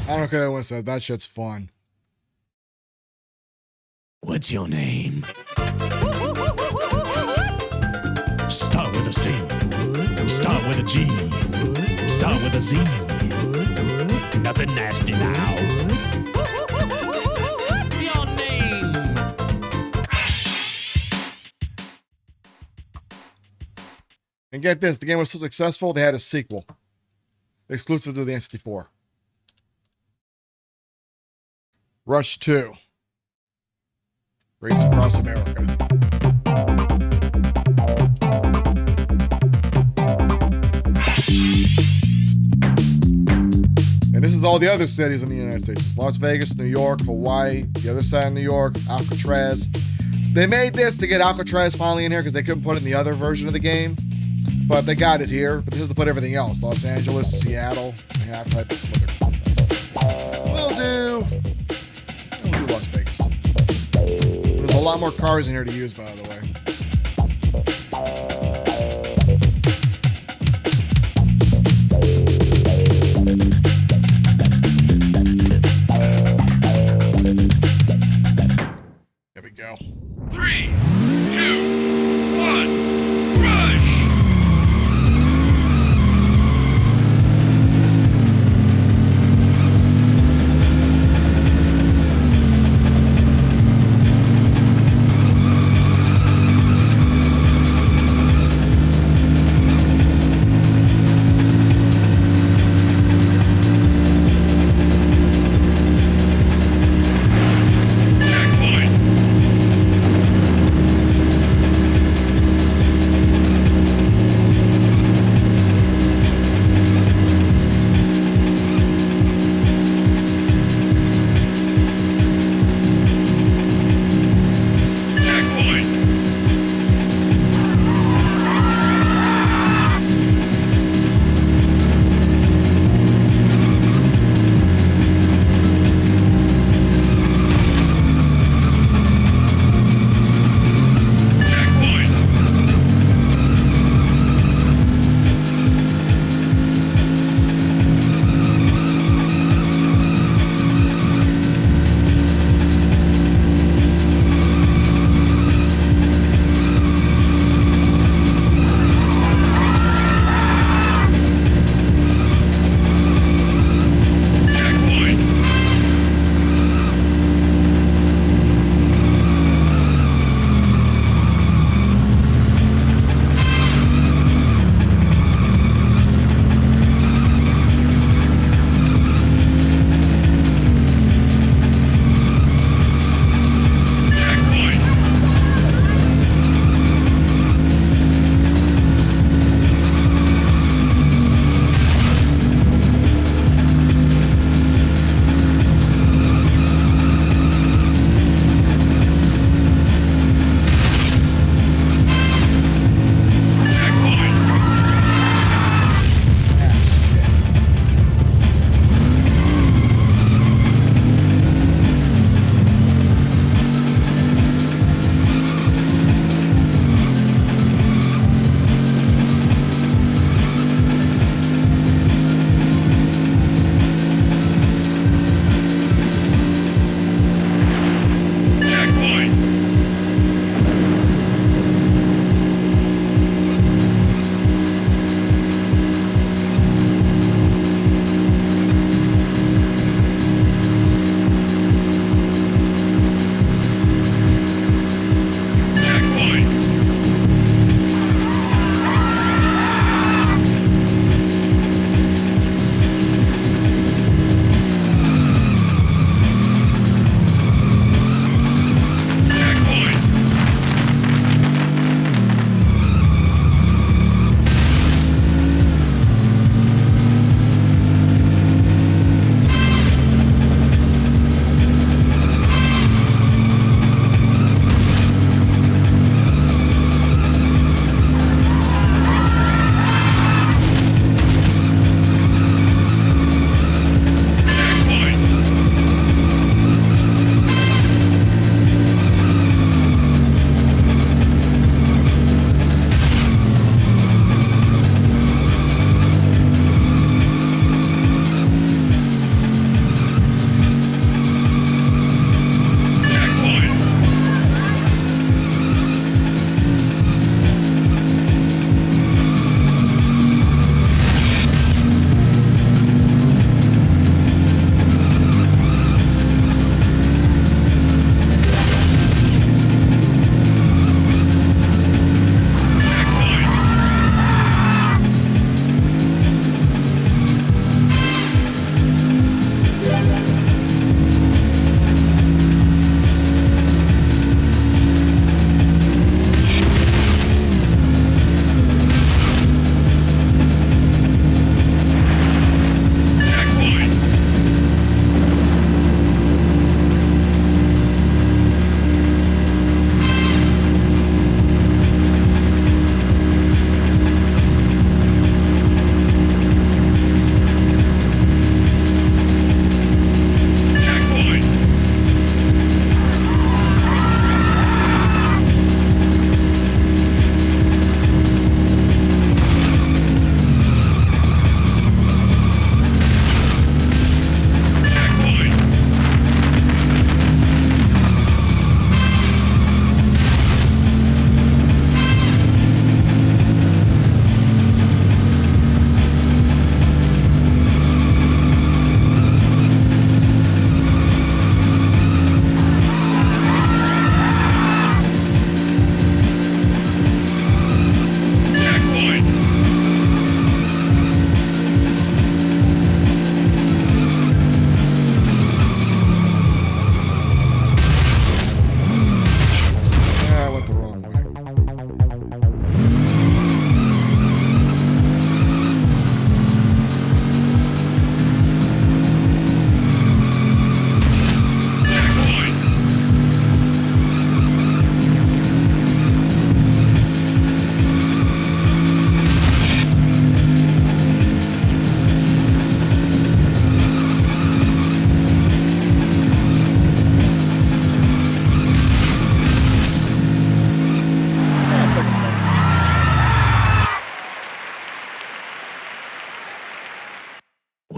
I don't care what anyone says. That shit's fun. What's your name? Start with a C. Start with a G. Start with a Z. Nothing nasty now. What's your name? And get this, the game was so successful, they had a sequel. Exclusive to the N64. Rush 2. Race Across America. And this is all the other cities in the United States. It's Las Vegas, New York, Hawaii, the other side of New York, Alcatraz. They made this to get Alcatraz finally in here because they couldn't put it in the other version of the game. But they got it here. But this is to put everything else. Los Angeles, Seattle, and half type of some other contracts. We'll do Las Vegas. There's a lot more cars in here to use, by the way. There we go. 3, 2, 1, rush!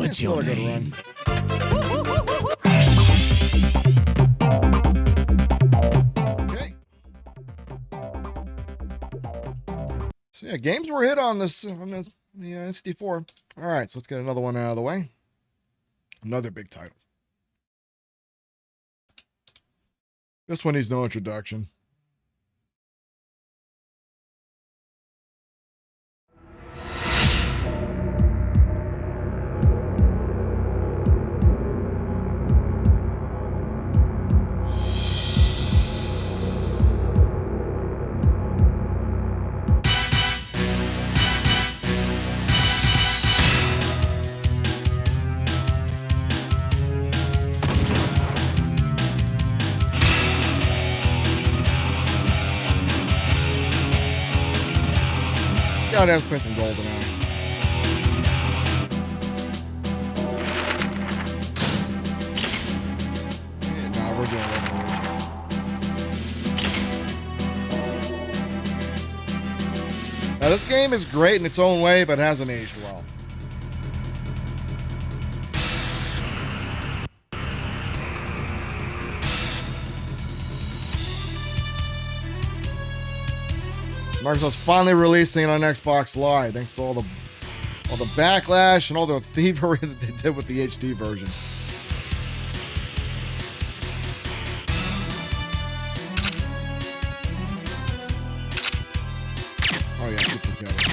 What's Still your a good name? Okay. So yeah, games were hit on this the N64. All right, so let's get another one out of the way. Another big title. This one needs no introduction. Gotta have to play some GoldenEye. Yeah, nah, we're doing Red Original. Now, this game is great in its own way, but it hasn't aged well. Microsoft's finally releasing it on Xbox Live, thanks to all the backlash and all the thievery that they did with the HD version. Oh yeah, I keep forgetting.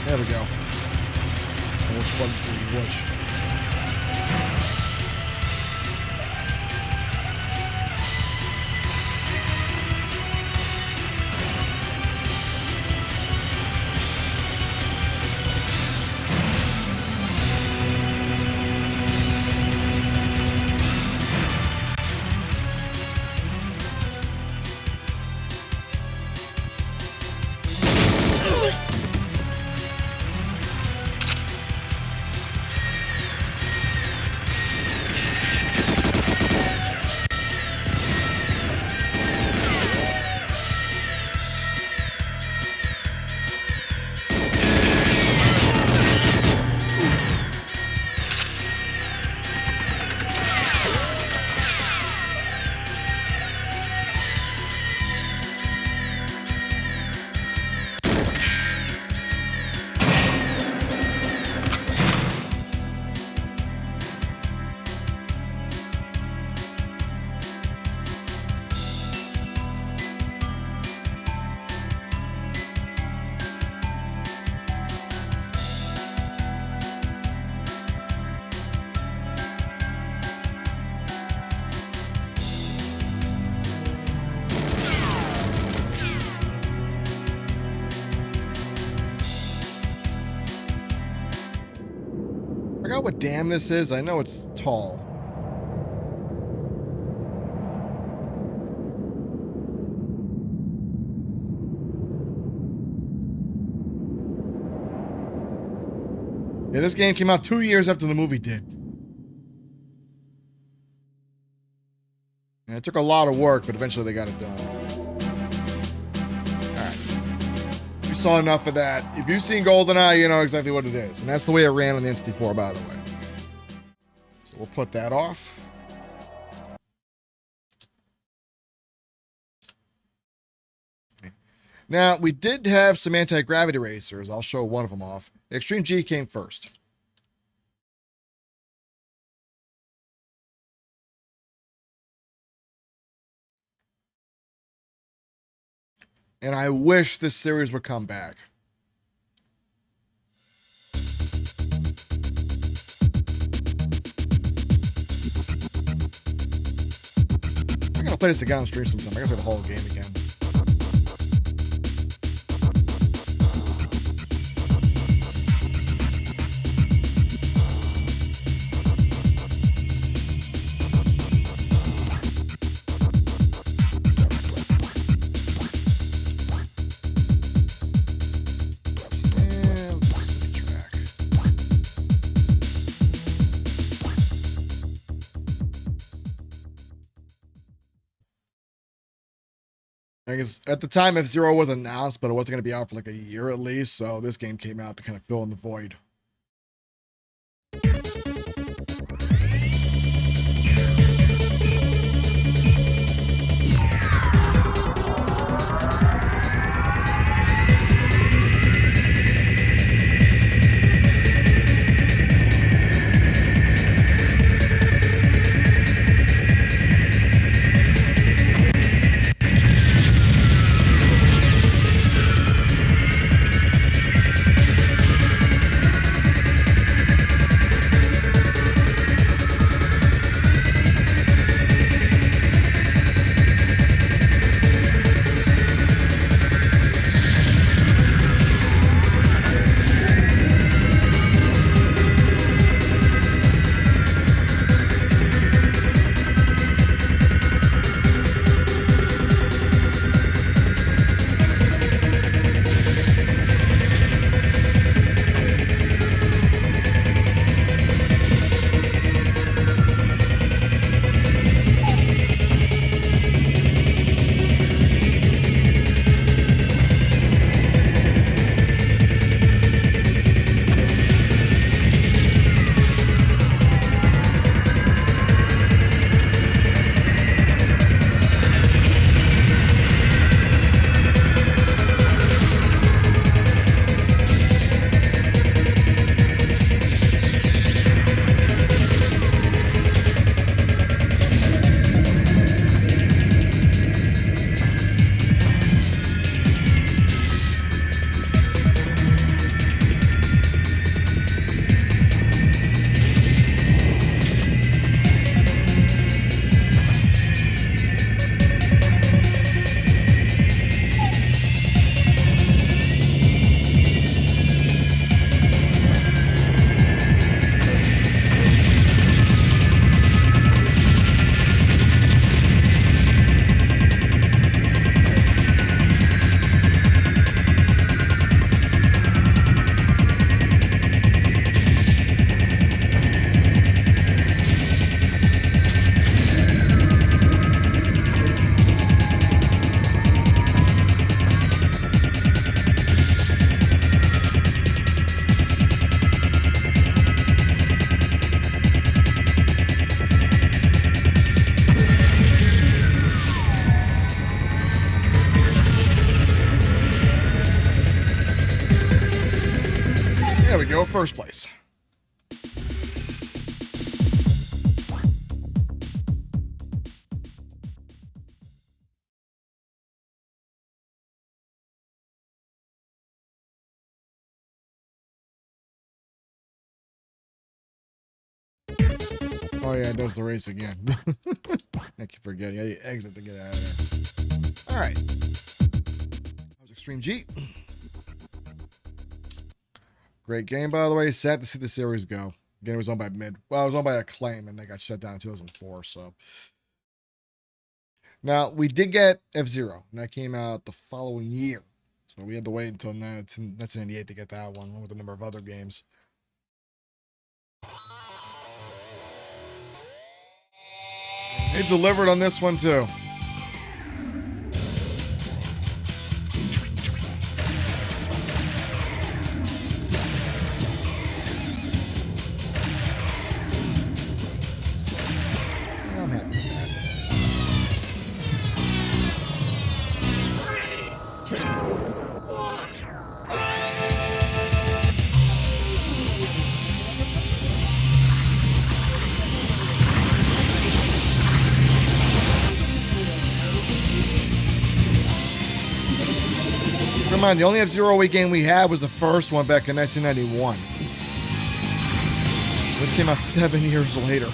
There we go. Which one's doing which? I forgot what dam this is. I know it's tall. Yeah, this game came out 2 years after the movie did. And it took a lot of work, but eventually they got it done. Alright. We saw enough of that. If you've seen GoldenEye, you know exactly what it is. And that's the way it ran on the N64, by the way. So we'll put that off. Now, we did have some anti-gravity racers. I'll show one of them off. Extreme G came first. And I wish this series would come back. I'm gonna play this again on stream sometime. I gotta play the whole game again. And city track. I guess at the time F-Zero was announced, but it wasn't going to be out for like a year at least, so this game came out to kind of fill in the void. There we go, first place. Oh yeah, it does the race again. I keep forgetting. Yeah, you exit to get out of there. All right. That was Extreme G. Great game, by the way. Sad to see the series go. Again, it was owned by Well, it was owned by Acclaim, and they got shut down in 2004. So now we did get F-Zero, and that came out the following year. So we had to wait until 1998 to get that one, with a number of other games. They delivered on this one too. I'm happy with that. Come on, the only F-Zero Wii game we had was the first one back in 1991. This came out 7 years later.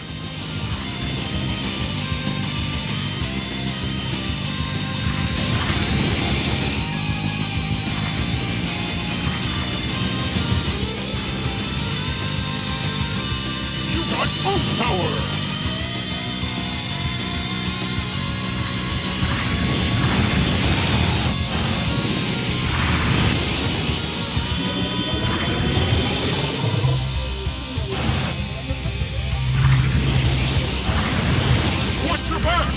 You got boost power! Watch your back!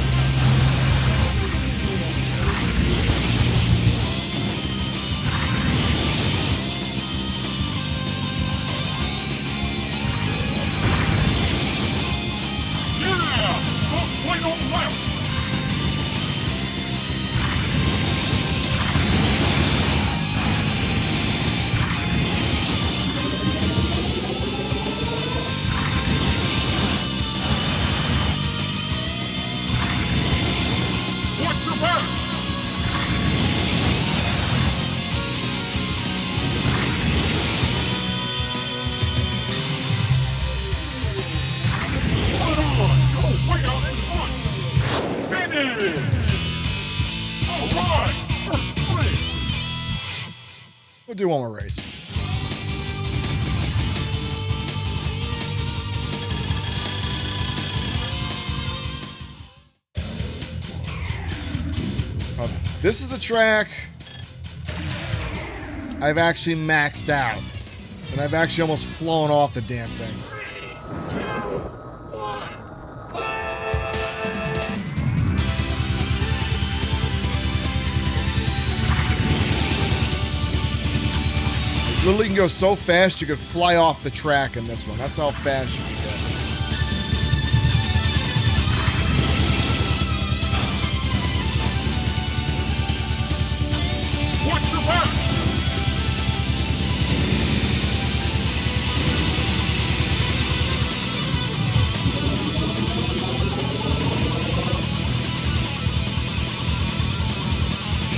Yeah! Don't wait on left! Watch your back! Hold on! Go way out in front! Finish! Alright! First place! We'll do one more race. This is the track I've actually maxed out. And I've actually almost flown off the damn thing. You literally can go so fast you could fly off the track in this one. That's how fast you can go. Watch your back!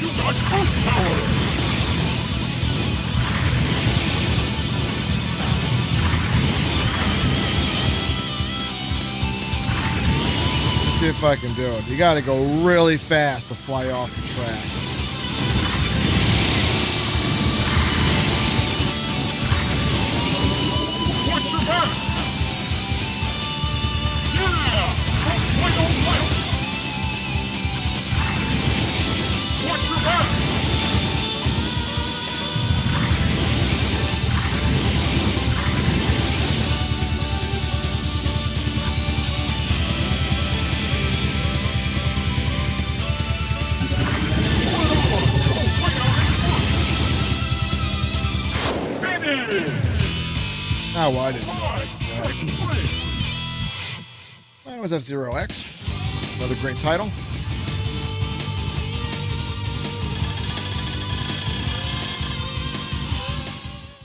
You got boost power! Let's see if I can do it. You gotta go really fast to fly off the track. Watch your back! Yeah! Don't wait on left! Watch your back! Oh, well, I didn't know that. That was F-Zero X. Another great title.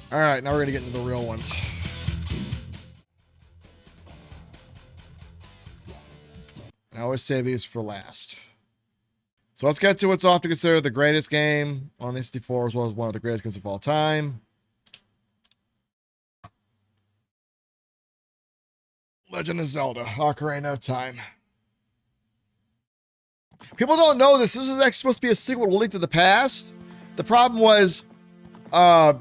Alright, now we're going to get into the real ones. I always save these for last. So let's get to what's often considered the greatest game on the 64, as well as one of the greatest games of all time. Legend of Zelda, Ocarina of Time. People don't know this. This is actually supposed to be a sequel to Link to the Past. The problem was, the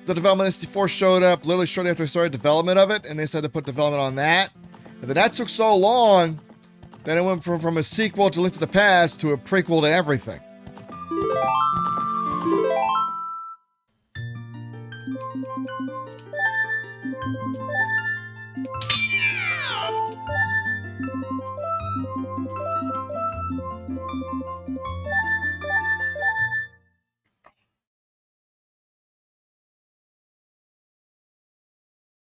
development of 64 showed up literally shortly after they started development of it, and they said to put development on that. And then that took so long, that it went from a sequel to Link to the Past to a prequel to everything.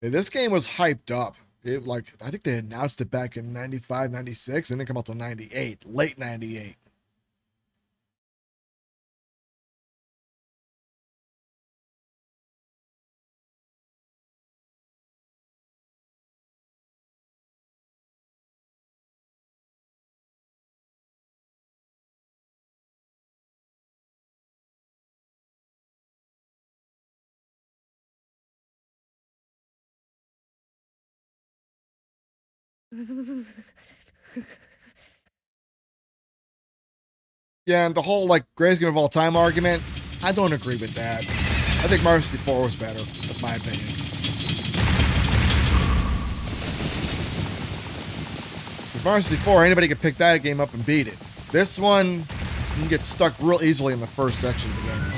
Yeah, this game was hyped up. It like I think they announced it back in 95, 96, and it didn't come out till 98, late 98. Yeah, and the whole like greatest game of all time argument, I don't agree with that. I think Mario 64 was better. That's my opinion. Because Mario 64, anybody could pick that game up and beat it. This one, you can get stuck real easily in the first section of the game.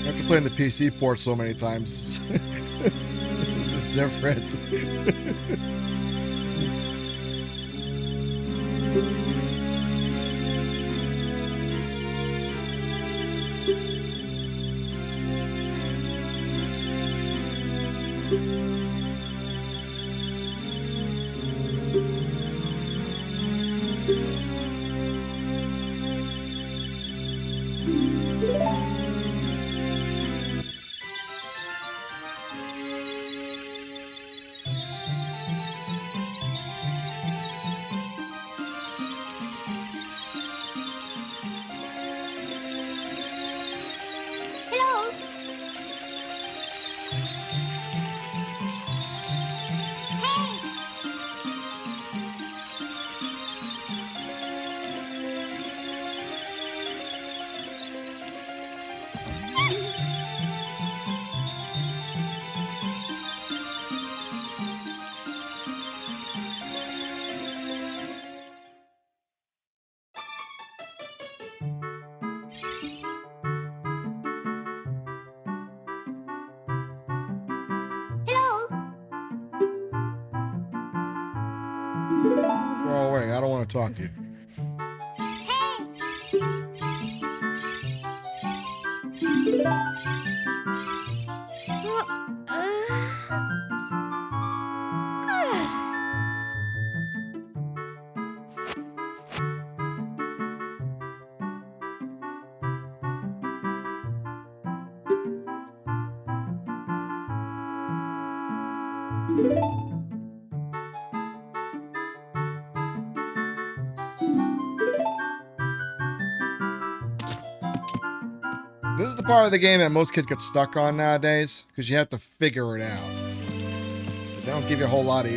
After playing the PC port so many times, this is different. Hello. Hello. Go away. I don't want to talk to you. This is the part of the game that most kids get stuck on nowadays because you have to figure it out. They don't give you a whole lot of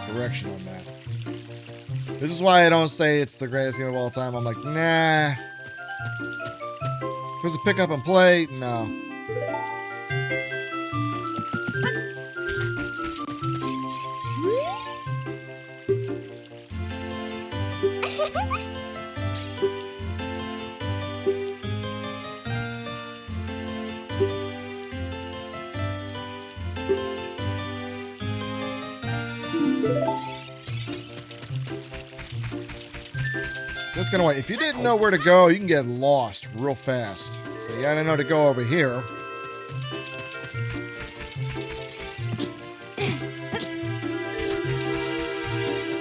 direction on that. This is why I don't say it's the greatest game of all time. I'm like, nah. Because pick up and play, no. This kind of way. If you didn't know where to go, you can get lost real fast. So you gotta know to go over here.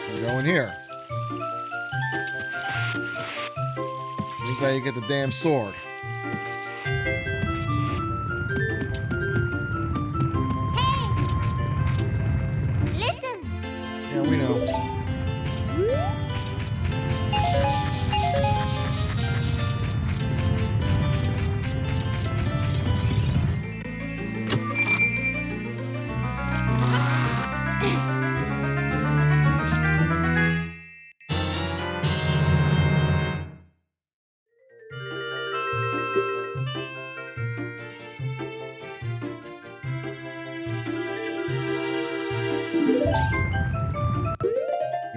And go in here. This is how you get the damn sword. Listen. Yeah, we know.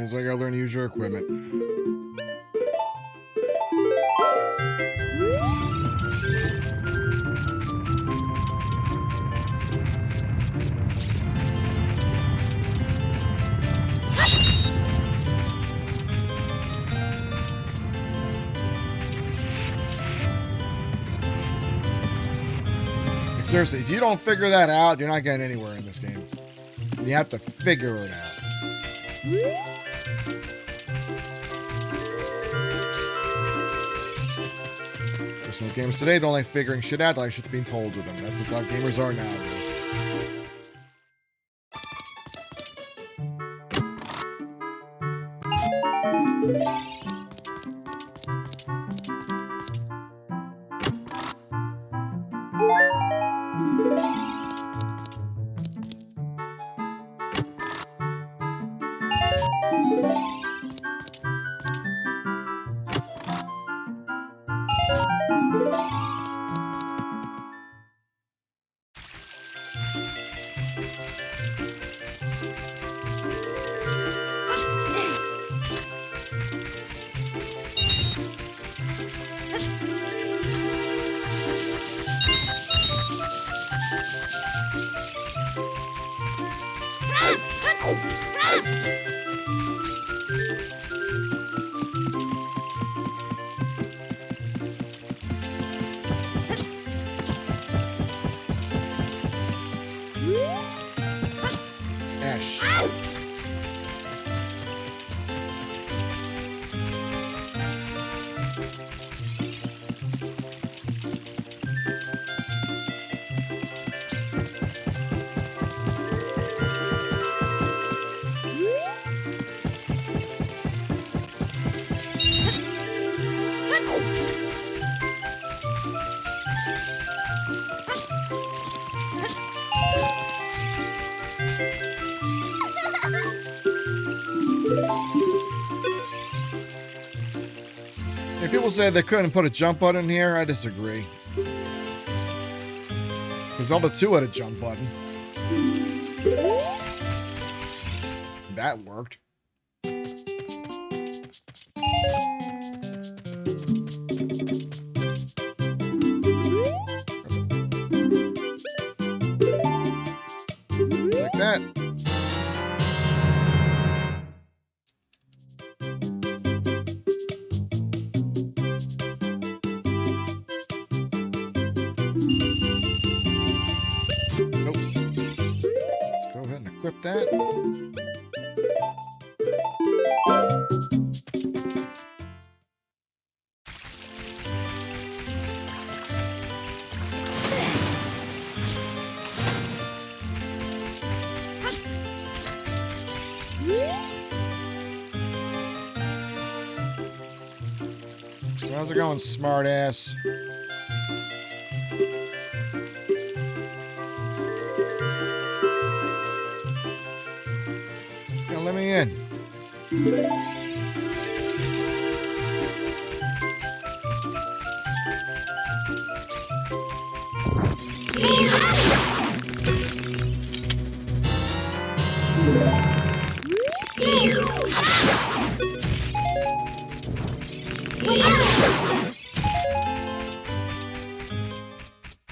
This is why you gotta learn to use your equipment. Like, seriously, if you don't figure that out, you're not getting anywhere in this game. You have to figure it out. There's no gamers today don't like figuring shit out, they like shit's being told to them. That's how gamers are nowadays. Ash. If people say they couldn't put a jump button here, I disagree. Zelda 2 had a jump button. That worked. Like that. Nope. Let's go ahead and equip that. How's it going, smart ass? Yeah, let me in.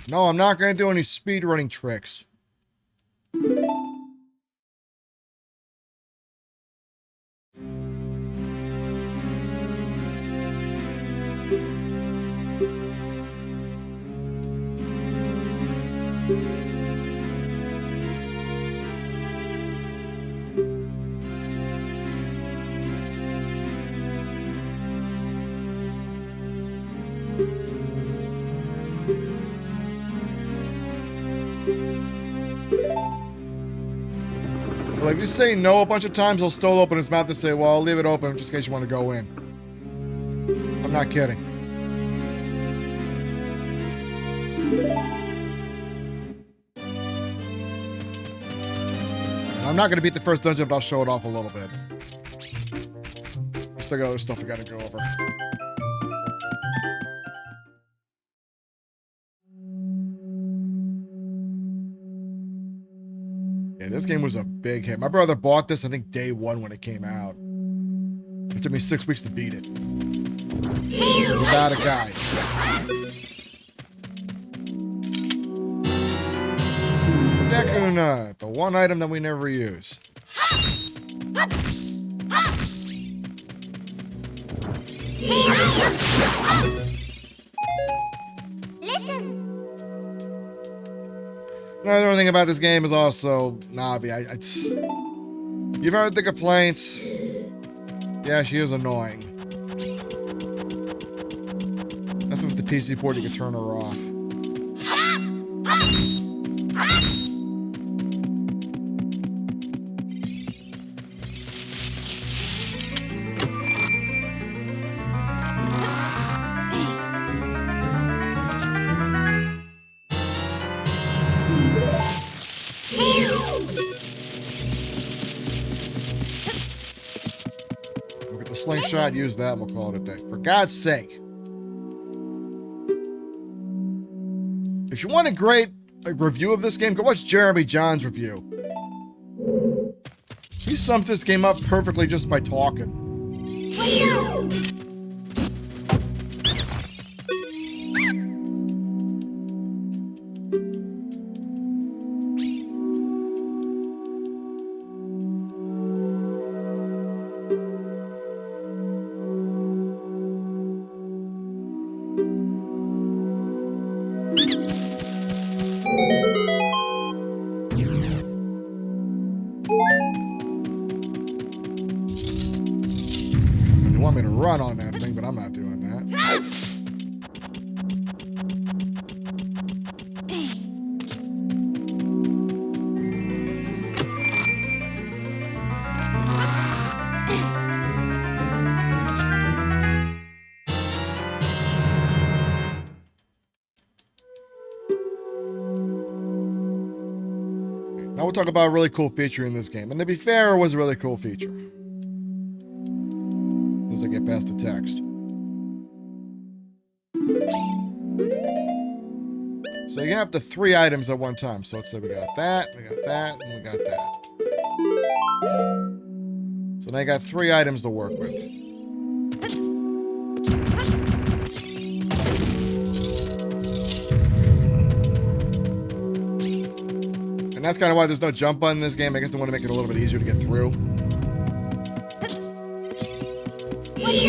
No, I'm not going to do any speedrunning tricks. Well, if you say no a bunch of times, he'll still open his mouth and say, well, I'll leave it open just in case you want to go in. I'm not kidding. And I'm not going to beat the first dungeon, but I'll show it off a little bit. Still got other stuff we got to go over. Yeah, this game was a big hit. My brother bought this, I think, day one when it came out. It took me 6 weeks to beat it. Without a guide. Decuna, the one item that we never use. Another thing about this game is also Navi. You've heard the complaints. Yeah, she is annoying. That's with the PC port, you can turn her off. Look at the slingshot, use that, we'll call it a day. For God's sake. If you want a great review of this game, go watch Jeremy John's review. He summed this game up perfectly just by talking. They want me to run on that thing, but I'm not doing that. Now we'll talk about a really cool feature in this game. And to be fair, it was a really cool feature. As I get past the text. So you can have up to 3 items at one time. So let's say we got that, and we got that. So now you got 3 items to work with. And that's kind of why there's no jump button in this game. I guess they want to make it a little bit easier to get through. There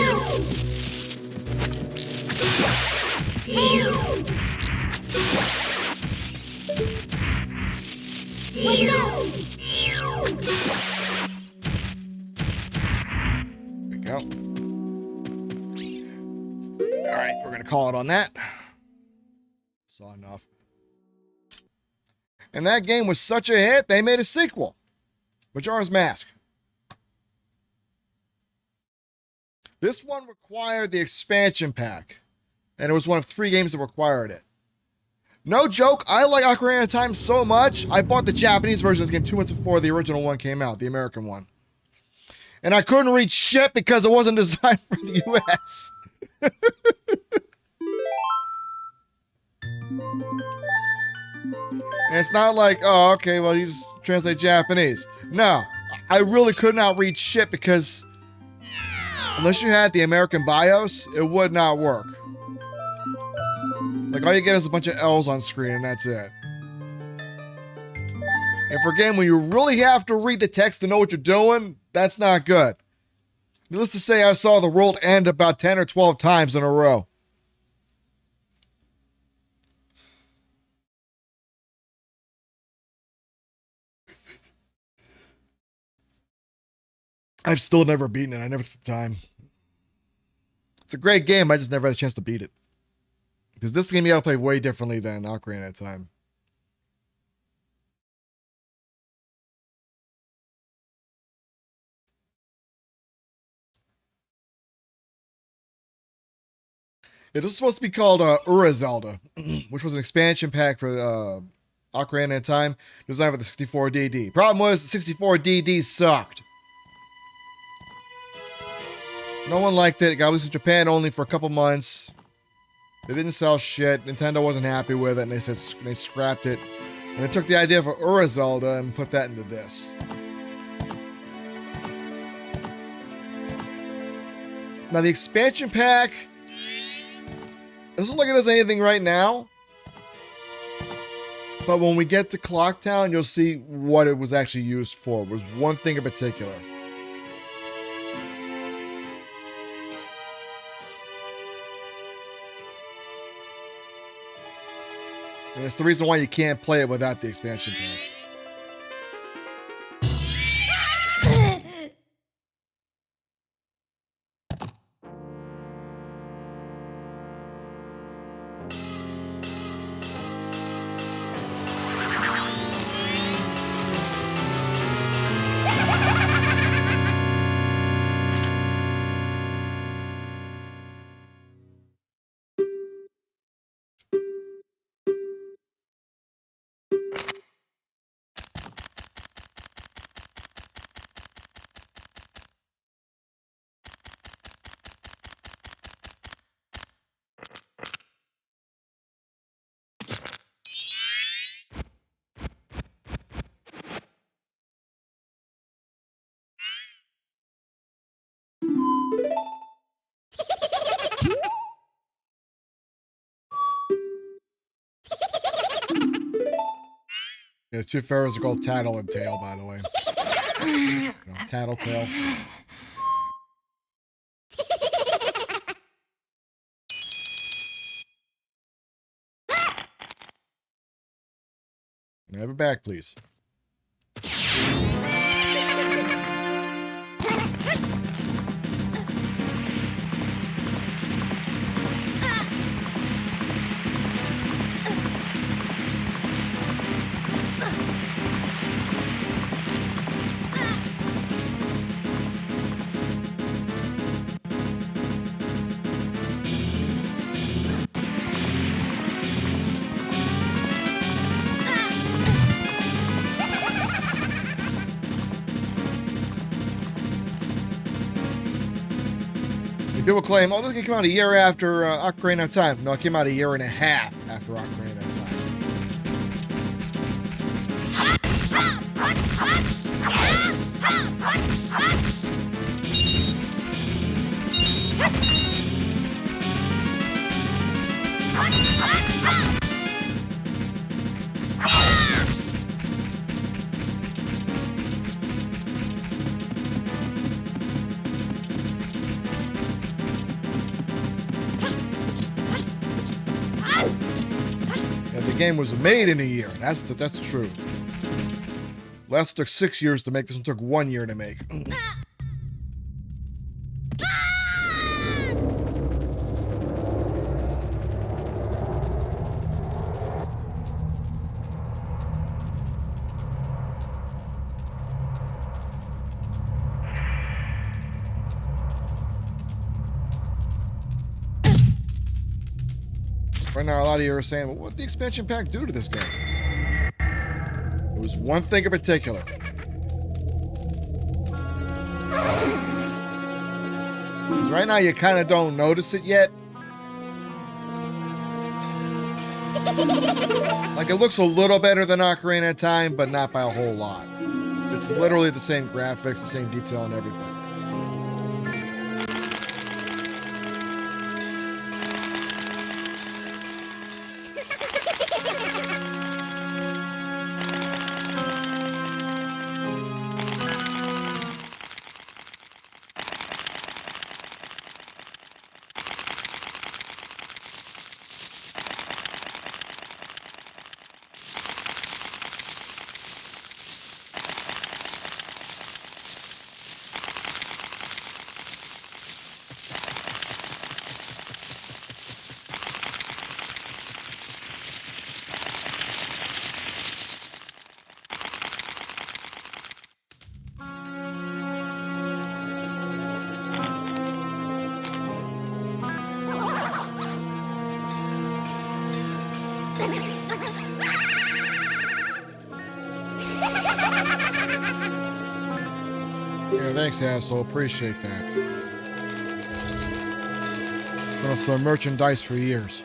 we go. All right, we're going to call it on that. Saw enough. And that game was such a hit, they made a sequel. Majora's Mask. This one required the expansion pack. And it was one of 3 games that required it. No joke, I like Ocarina of Time so much, I bought the Japanese version of this game 2 months before the original one came out, the American one. And I couldn't read shit because it wasn't designed for the US. And it's not like, oh, okay, well, you just translate Japanese. No, I really could not read shit because unless you had the American BIOS, it would not work. Like, all you get is a bunch of L's on screen, and that's it. And for a game where you really have to read the text to know what you're doing, that's not good. Needless to say, I saw the world end about 10 or 12 times in a row. I've still never beaten it. I never took the time. It's a great game. I just never had a chance to beat it. Because this game you gotta play way differently than Ocarina of Time. It was supposed to be called Ura Zelda, which was an expansion pack for Ocarina of Time, designed for the 64DD. Problem was, the 64DD sucked. No one liked it. It got released in Japan only for a couple months. They didn't sell shit. Nintendo wasn't happy with it, and they scrapped it. And they took the idea for Ura Zelda and put that into this. Now the expansion pack doesn't look like it does anything right now. But when we get to Clocktown, you'll see what it was actually used for. It was one thing in particular. And it's the reason why you can't play it without the expansion pack. Yeah, the two pharaohs are called Tattle and Tail, by the way. Tattletale. Have it back, please. People claim, oh, this can come out a year after Ocarina of Time. No, it came out a year and a half after Ocarina of Time. The game was made in a year. That's true. Last took 6 years to make. This one took 1 year to make. Right now, a lot of you are saying, well, what did the expansion pack do to this game? It was one thing in particular. 'Cause right now, you kind of don't notice it yet. Like, it looks a little better than Ocarina of Time, but not by a whole lot. It's literally the same graphics, the same detail and everything. Yeah, thanks, asshole. Appreciate that. It's gonna sell merchandise for years.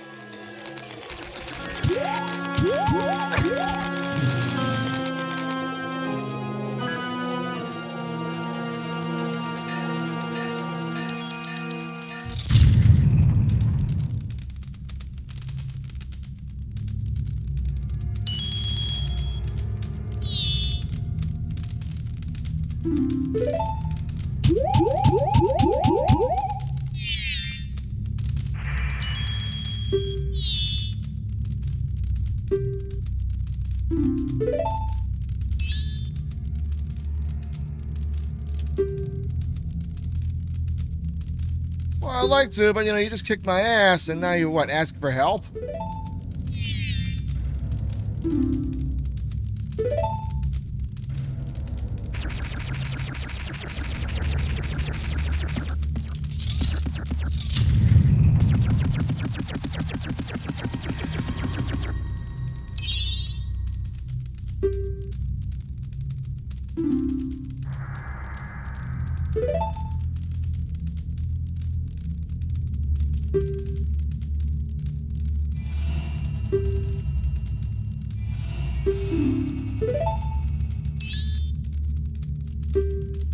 Well, I'd like to, but you just kicked my ass, and now you what? Ask for help?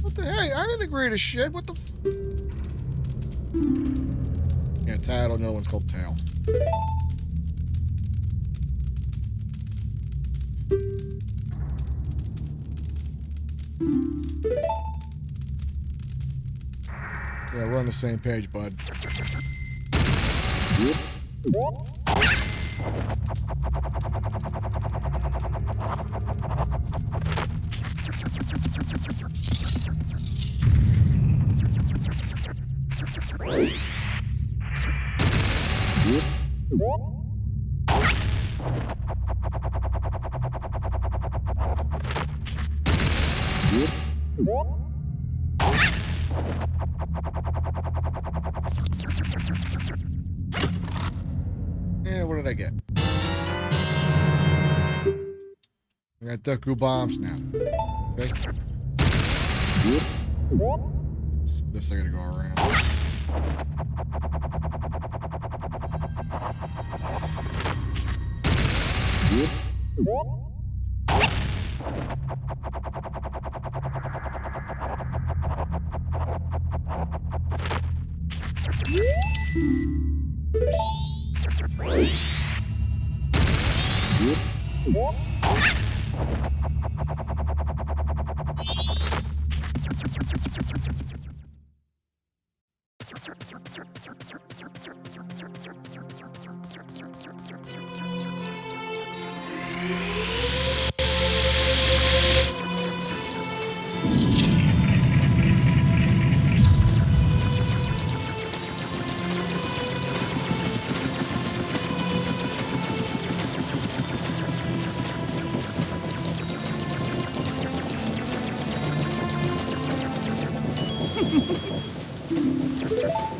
What the heck? I didn't agree to shit. What the Yeah, Tail. Another one's called Tail. Yeah, we're on the same page, bud. Yeah, what did I get? I got Deku bombs now. Okay. This I gotta go around.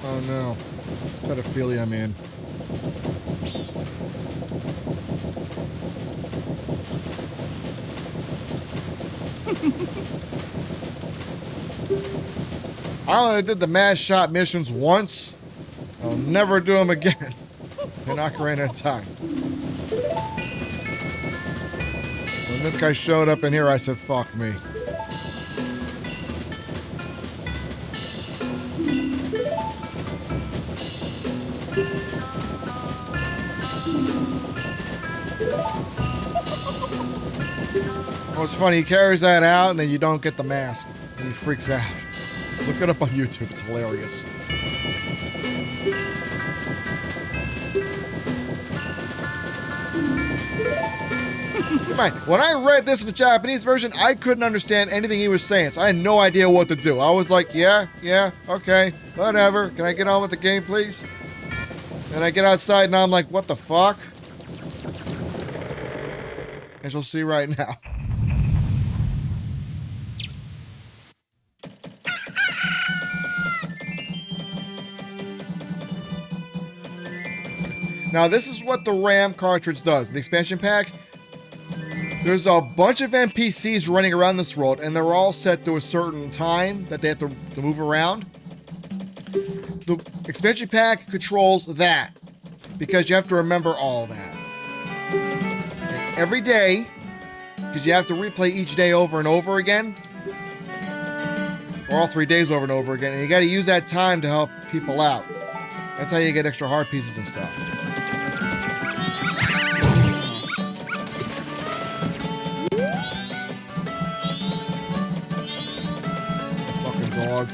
Oh no. Pedophilia, I'm in. I only did the mass shot missions once. I'll never do them again. They're not ran out of time. When this guy showed up in here, I said, fuck me. Well, it's funny, he carries that out and then you don't get the mask. And he freaks out. Look it up on YouTube, it's hilarious. Keep in mind, when I read this in the Japanese version, I couldn't understand anything he was saying, so I had no idea what to do. I was like, yeah, okay, whatever. Can I get on with the game, please? And I get outside and I'm like, what the fuck? As you'll see right now. Now, this is what the RAM cartridge does. The expansion pack, there's a bunch of NPCs running around this world, and they're all set to a certain time that they have to move around. The expansion pack controls that, because you have to remember all that. And every day, because you have to replay each day over and over again, or all 3 days over and over again, and you got to use that time to help people out. That's how you get extra heart pieces and stuff. Dog.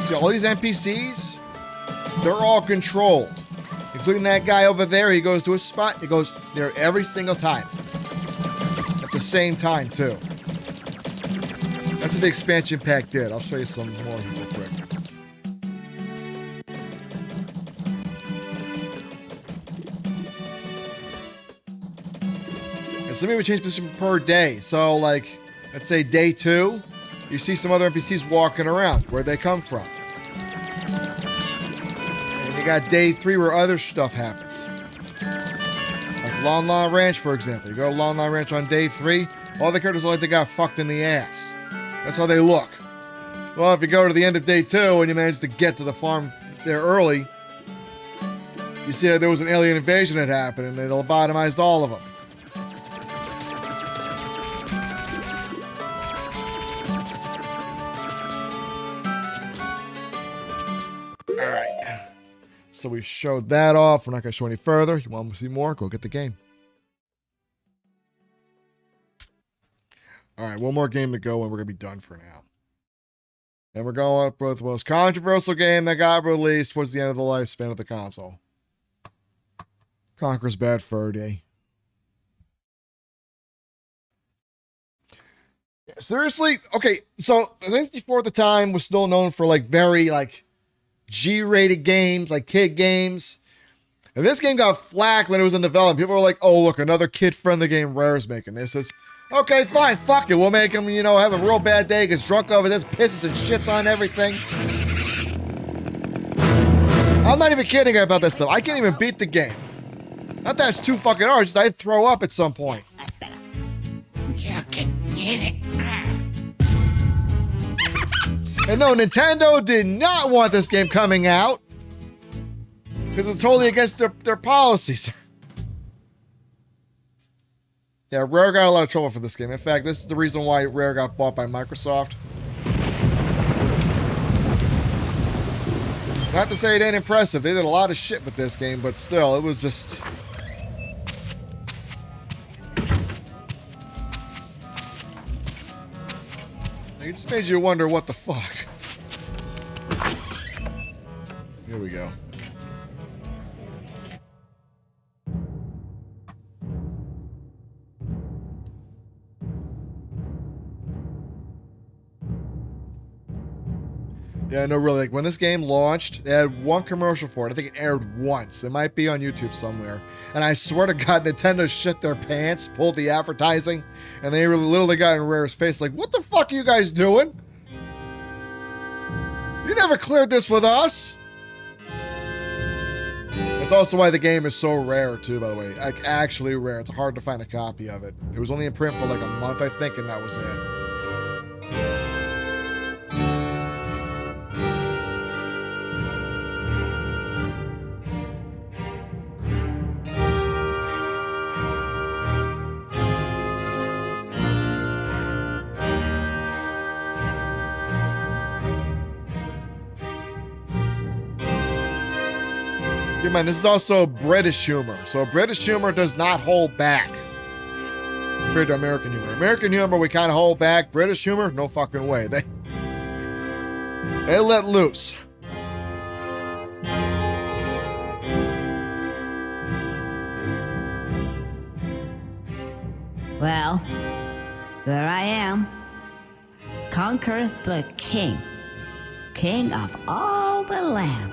See, all these NPCs, they're all controlled. Including that guy over there, he goes to a spot, he goes there every single time. At the same time, too. That's what the expansion pack did. I'll show you some more real quick. And somebody would change position per day. So, like, let's say day 2, you see some other NPCs walking around. Where'd they come from? And you got day 3 where other stuff happens. Like Lon Lon Ranch, for example. You go to Lon Lon Ranch on day 3, all the characters look like they got fucked in the ass. That's how they look. Well, if you go to the end of day 2 and you manage to get to the farm there early, you see that there was an alien invasion that happened and they lobotomized all of them. Alright. So we showed that off. We're not going to show any further. You want to see more? Go get the game. Alright, one more game to go and we're going to be done for now. And we're going up with the most controversial game that got released towards the end of the lifespan of the console. Conker's Bad Fur Day. Seriously? Okay, so the 64 at the time was still known for like very like G-rated games, like kid games. And this game got flack when it was in development. People were like, oh, look, another kid-friendly game Rare's making. This is, okay, fine, fuck it. We'll make him, you know, have a real bad day, gets drunk over this, pisses and shits on everything. I'm not even kidding about this stuff. I can't even beat the game. Not that it's too fucking hard, just I'd throw up at some point. And no, Nintendo did not want this game coming out because it was totally against their policies. Yeah, Rare got a lot of trouble for this game. In fact, this is the reason why Rare got bought by Microsoft. Not to say it ain't impressive. They did a lot of shit with this game, but still, it was just... It just made you wonder what the fuck. Here we go. Yeah, no, really. Like when this game launched, they had one commercial for it. I think it aired once. It might be on YouTube somewhere. And I swear to God, Nintendo shit their pants, pulled the advertising, and they literally got in Rare's face like, what the fuck are you guys doing? You never cleared this with us. That's also why the game is so rare, too, by the way. Like, actually rare. It's hard to find a copy of it. It was only in print for like a month, I think, and that was it. Yeah, man, this is also British humor. So British humor does not hold back compared to American humor. American humor, we kind of hold back. British humor, no fucking way. They let loose. Well, there I am. Conquer the king. King of all the land.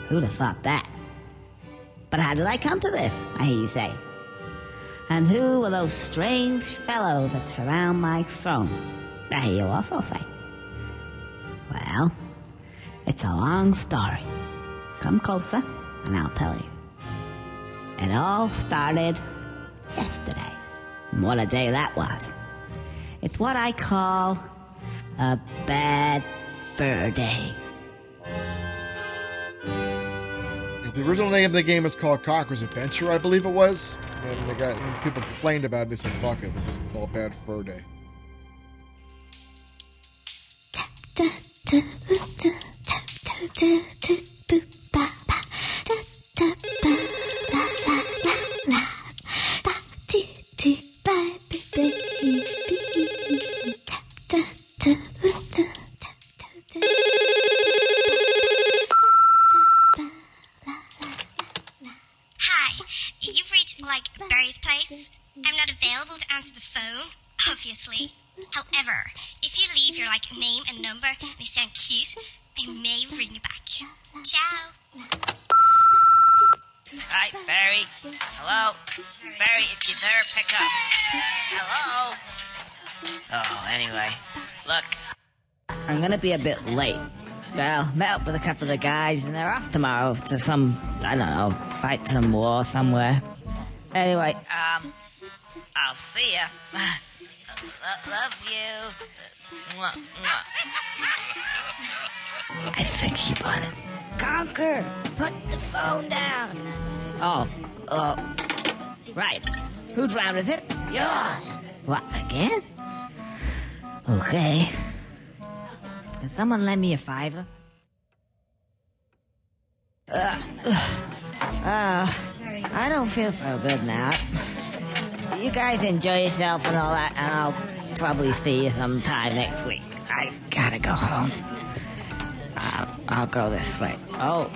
Who'd have thought that? But how did I come to this, I hear you say? And who are those strange fellows that surround my throne? I hear you also say. Well, it's a long story. Come closer, and I'll tell you. It all started yesterday. And what a day that was. It's what I call a bad fur day. The original name of the game was called Conker's Adventure, I believe it was. And people complained about it. They said, fuck it, we'll just call it Bad Fur Day. I'm not available to answer the phone, obviously. However, if you leave your name and number and you sound cute, I may ring you back. Ciao. Hi, Barry. Hello? Barry, if you're there, pick up. Hello? Oh, anyway. Look. I'm gonna be a bit late. Well, met up with a couple of the guys and they're off tomorrow to some, I don't know, fight some war somewhere. Anyway, I'll see ya. Love you. Mwah, mwah. I think she won it. Conquer! Put the phone down! Oh, right. Whose round is it? Yours! What, again? Okay. Can someone lend me a $5? I don't feel so good now. You guys enjoy yourself and all that, and I'll probably see you sometime next week. I gotta go home. I'll go this way. Oh,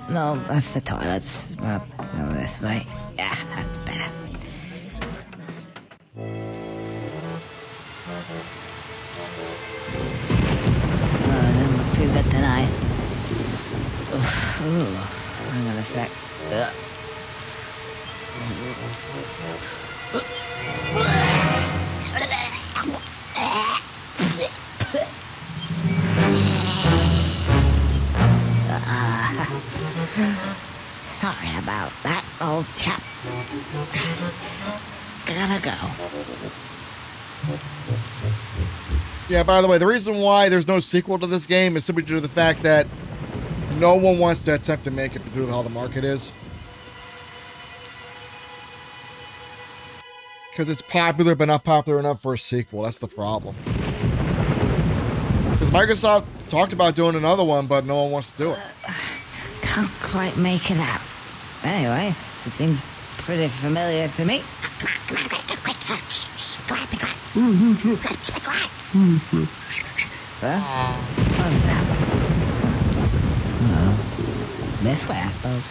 no, that's the toilets. Go this way. Yeah, that's better. Didn't look too good tonight. Ooh, hang on a sec. Sorry about that, old chap. Gotta go. Yeah, by the way, the reason why there's no sequel to this game is simply due to the fact that no one wants to attempt to make it due to how the market is. Because it's popular, but not popular enough for a sequel. That's the problem. Because Microsoft talked about doing another one, but no one wants to do it. Can't quite make it out. Anyway, it seems pretty familiar to me. Huh? What's that? Well, this way, I suppose.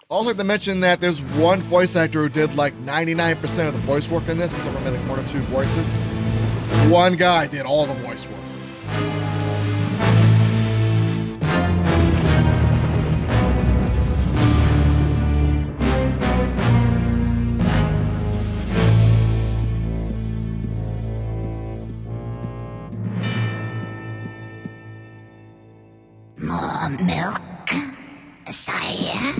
Also, like to mention that there's one voice actor who did like 99% of the voice work in this, except for maybe like 1 or 2 voices. One guy did all the voice work. More milk, sire?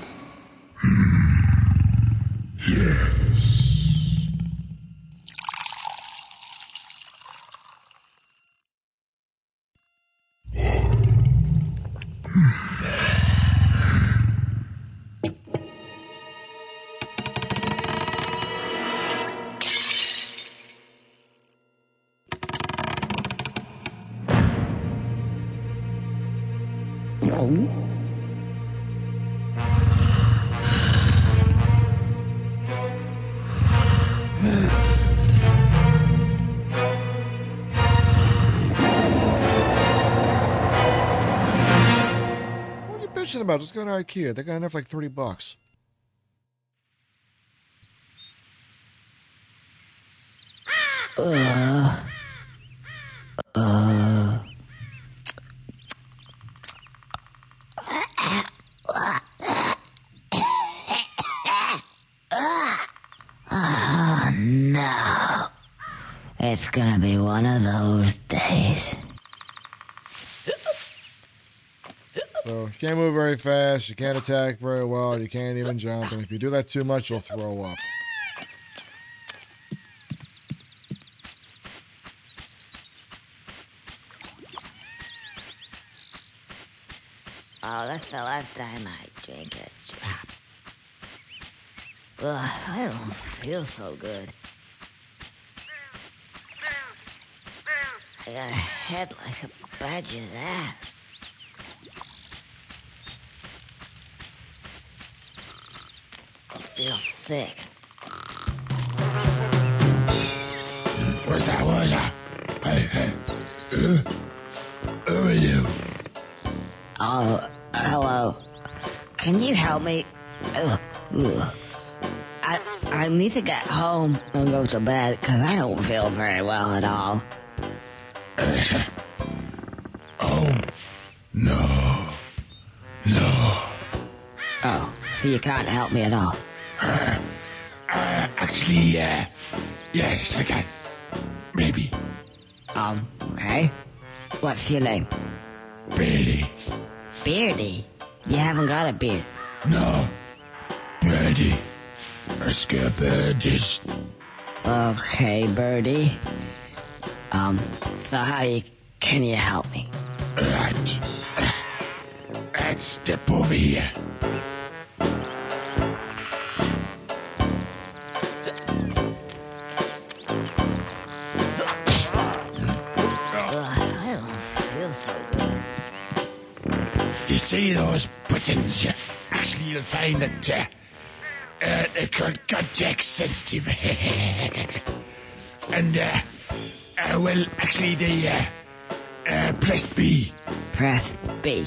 What are you bitching about? Just go to IKEA. They got enough for like $30. Oh, no. It's gonna be one of those days. So you can't move very fast, you can't attack very well, you can't even jump, and if you do that too much, you'll throw up. Oh, that's the last time I drink a drop. Ugh, I don't feel so good. I got a head like a badger's ass. I feel sick. What's that? Hey. Who are you? Oh, hello. Can you help me? Ugh. I need to get home and go to bed because I don't feel very well at all. Oh, no. No. Oh, so you can't help me at all? Actually, yes, I can. Maybe. Okay. What's your name? Beardy. Beardy? You haven't got a beard. No. Birdie. A scare birdies. Okay, Birdie. So can you help me? Right. Let's step over here. I don't feel so good. You see those buttons? Actually, you'll find that they're called context sensitive. And, well, actually, they press B. Press B.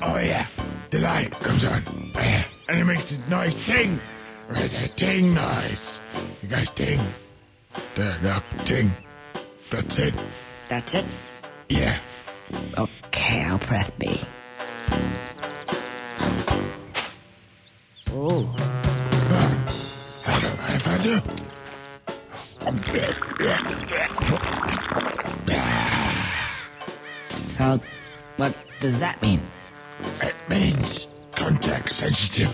Oh, yeah. The light comes on. And it makes this nice ting. Right, a ting noise. You guys ting. There, look, ting. That's it. That's it? Yeah. Okay, I'll press B. Ooh. I don't mind if I do. So, what does that mean? It means contact sensitive.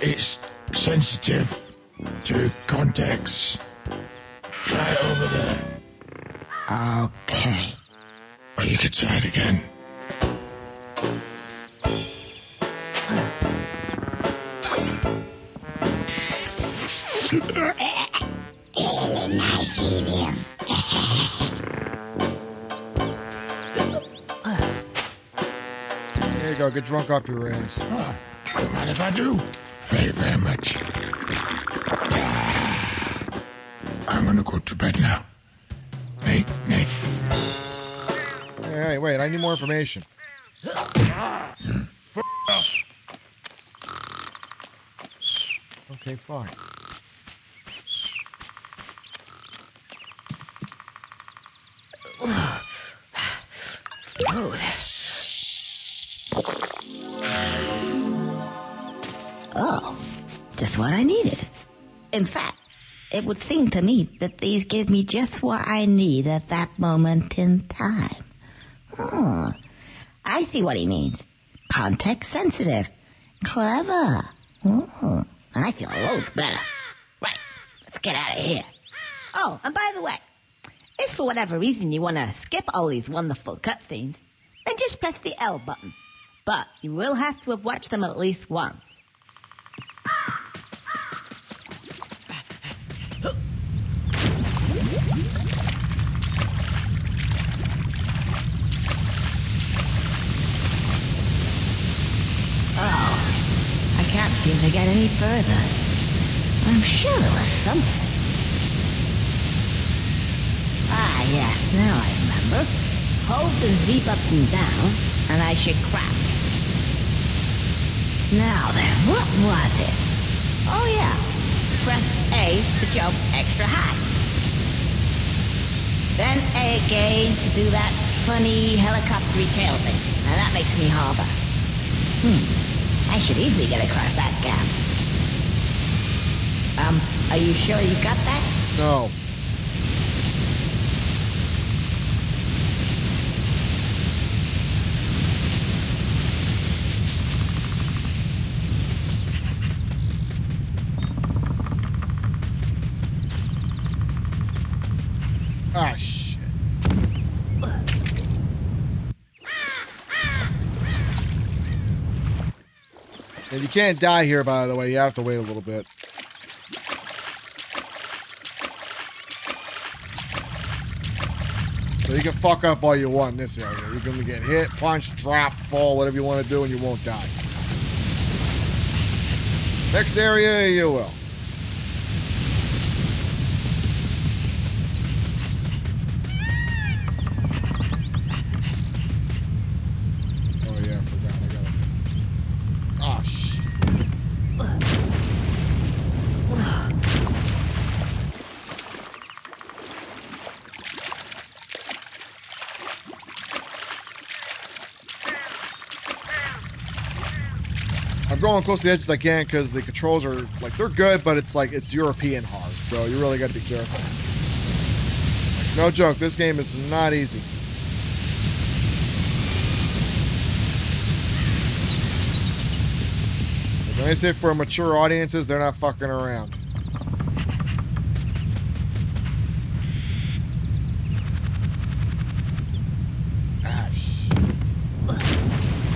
It's sensitive to contacts. Try it over there. Okay. Or you could try it again. There you go. Get drunk off your ass. Don't mind if I do. Very, very much. I'm gonna go to bed now. Night. Hey, wait. I need more information. Okay, fine. Oh, just what I needed. In fact, it would seem to me that these give me just what I need at that moment in time. Oh, I see what he means. Context sensitive. Clever. Oh, I feel loads better. Right, let's get out of here. Oh, and by the way, if for whatever reason you want to skip all these wonderful cutscenes, then just press the L button. But you will have to have watched them at least once. Oh, I can't seem to get any further. I'm sure there was something. Ah, yes, now I remember. Hold the Z button down, and I should crash. Now then, what was it? Oh, yeah. Press A to jump extra high. Then A again to do that funny helicopter tail thing. Now that makes me hover. I should easily get across that gap. Are you sure you got that? No. Ah, shit. And you can't die here, by the way. You have to wait a little bit. So you can fuck up all you want in this area. You can get hit, punch, drop, fall, whatever you want to do, and you won't die. Next area, you will. Oh yeah, I forgot. I got it. Oh shit. I'm going close to the edge as I can because the controls are like they're good, but it's like it's European hard, so you really got to be careful. Like, no joke, this game is not easy. Like, when I say for mature audiences, they're not fucking around. Ah, shit.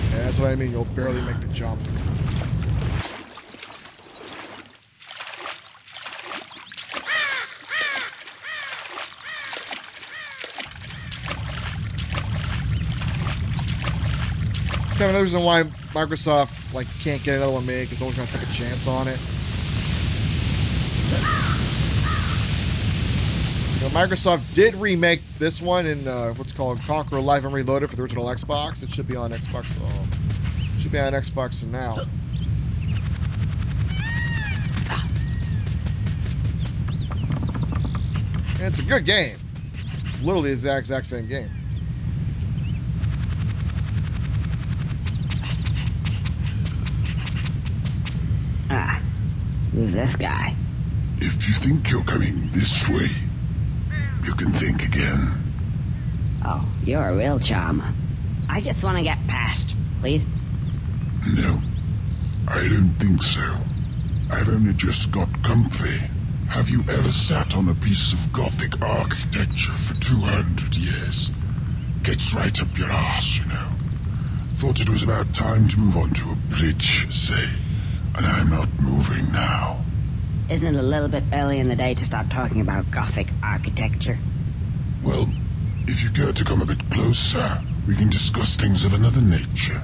Yeah, that's what I mean. You'll barely make the jump. Kind of another reason why Microsoft like can't get another one made because no one's gonna take a chance on it. You know, Microsoft did remake this one in what's called Conquer Live and Reloaded for the original Xbox. It should be on Xbox. Should be on Xbox now. And it's a good game. It's literally the exact same game. Ah, who's this guy? If you think you're coming this way, you can think again. Oh, you're a real charmer. I just want to get past, please. No, I don't think so. I've only just got comfy. Have you ever sat on a piece of Gothic architecture for 200 years? Gets right up your arse, you know. Thought it was about time to move on to a bridge, say. And I'm not moving now. Isn't it a little bit early in the day to start talking about Gothic architecture? Well, if you care to come a bit closer, we can discuss things of another nature.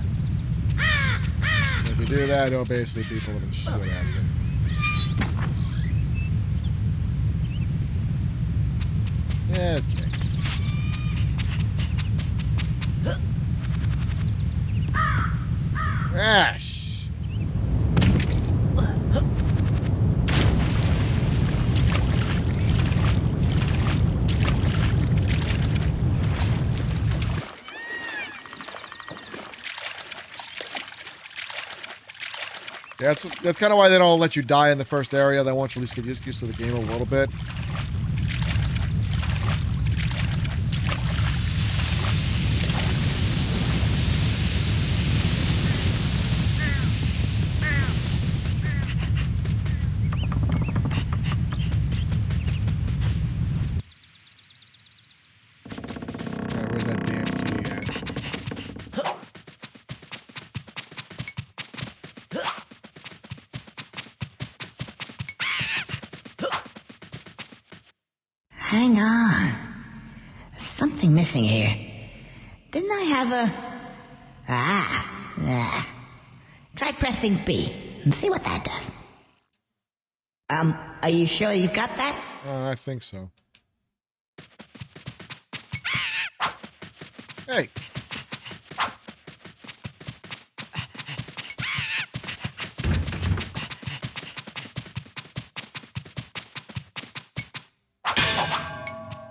If you do that, it'll basically beat the living shit out of you. Yeah, okay. Ash. Yeah, that's kind of why they don't let you die in the first area. They want you to at least get used to the game a little bit. Alright, where's that damn key at? Hang on. There's something missing here. Didn't I have a... Ah. Try pressing B and see what that does. Are you sure you've got that? I think so. Hey.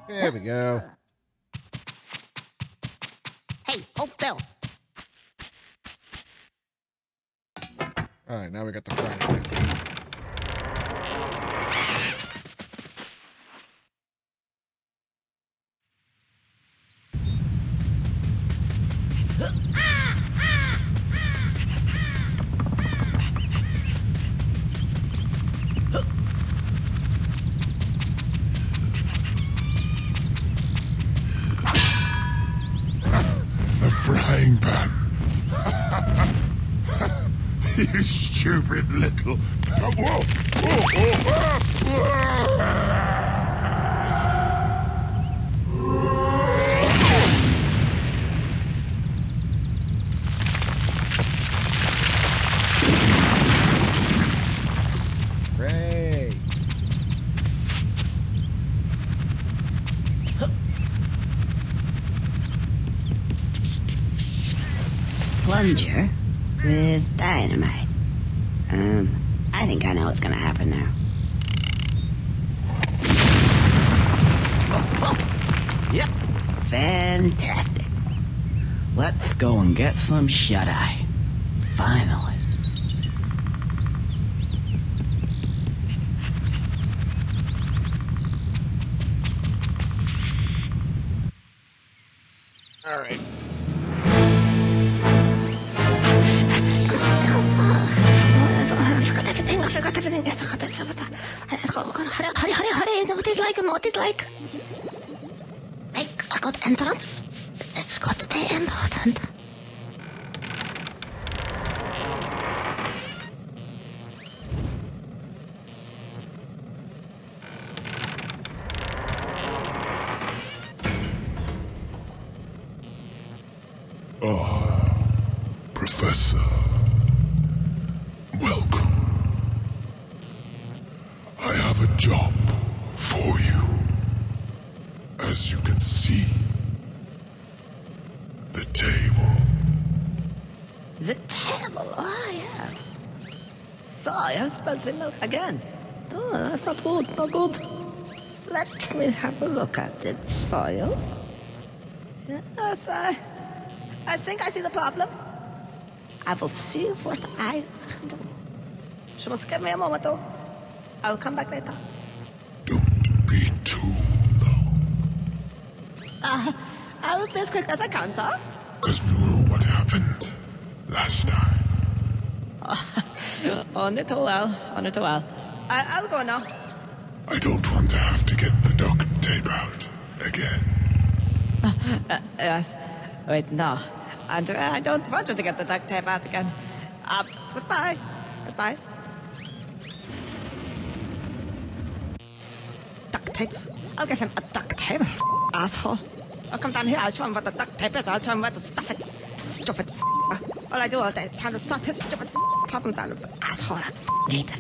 There we go. Hey, hold still. Alright, now we got the front again. A frying pan. You stupid little... Whoa! Ray. Plunger with dynamite. I think I know what's gonna happen now. Yep. Fantastic. Let's go and get some shut-eye. Finally. All right. I forgot everything. Yes, I forgot this. Hurry. What is like? Like a good entrance. This is got to be important. Professor. Welcome. I have a job for you. As you can see, the table. The table. Ah, yes. So, you have spilled the milk again. Oh, that's not good. Let me have a look at it for you. Yes, I think I see the problem. I will see what I can do. Just give me a moment, though. I'll come back later. Don't be too long. I will be as quick as I can, sir. Because we know what happened last time. Only too well. I'll go now. I don't want to have to get the duct tape out again. Yes. Wait, no. I don't want you to get the duct tape out again. Goodbye. Duct tape? I'll get him a duct tape, asshole. I'll come down here, I'll show him what the duct tape is, I'll show him where to stuff it. Stupid all I do all day is trying to solve his stupid problems out of the asshole. I hate that.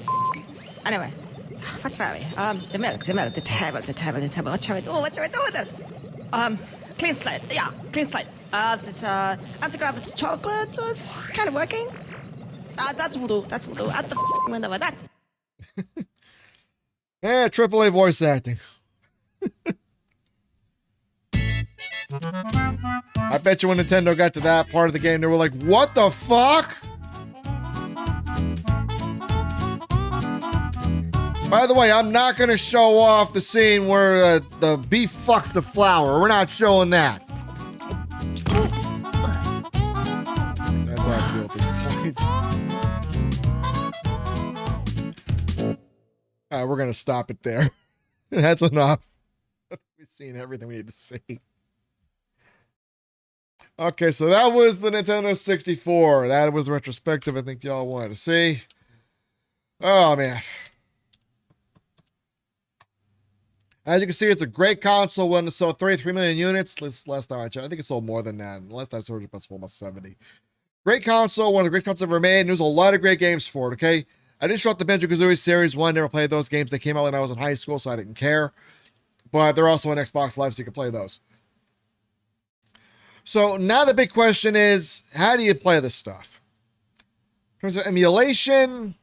Anyway, so what were we? The milk, the table. What shall we do with this? Clean slate, yeah, clean slate. This, anti-gravity with chocolate is kind of working. That's voodoo. Out the window with that. Yeah, AAA voice acting. I bet you when Nintendo got to that part of the game, they were like, what the fuck? By the way, I'm not going to show off the scene where the beef fucks the flour. We're not showing that. That's how I feel at this point. All right, we're going to stop it there. That's enough. We've seen everything we need to see. Okay, so that was the Nintendo 64. That was the retrospective I think y'all wanted to see. Oh, man. As you can see, it's a great console. One that sold 33 million units. Last time I checked, I think it sold more than that. Last time I sold it was about 70. Great console. One of the great consoles ever made. And there's a lot of great games for it, okay? I didn't show up the Banjo-Kazooie Series 1. Never played those games. They came out when I was in high school, so I didn't care. But they're also on Xbox Live, so you can play those. So now the big question is, how do you play this stuff? In terms of emulation,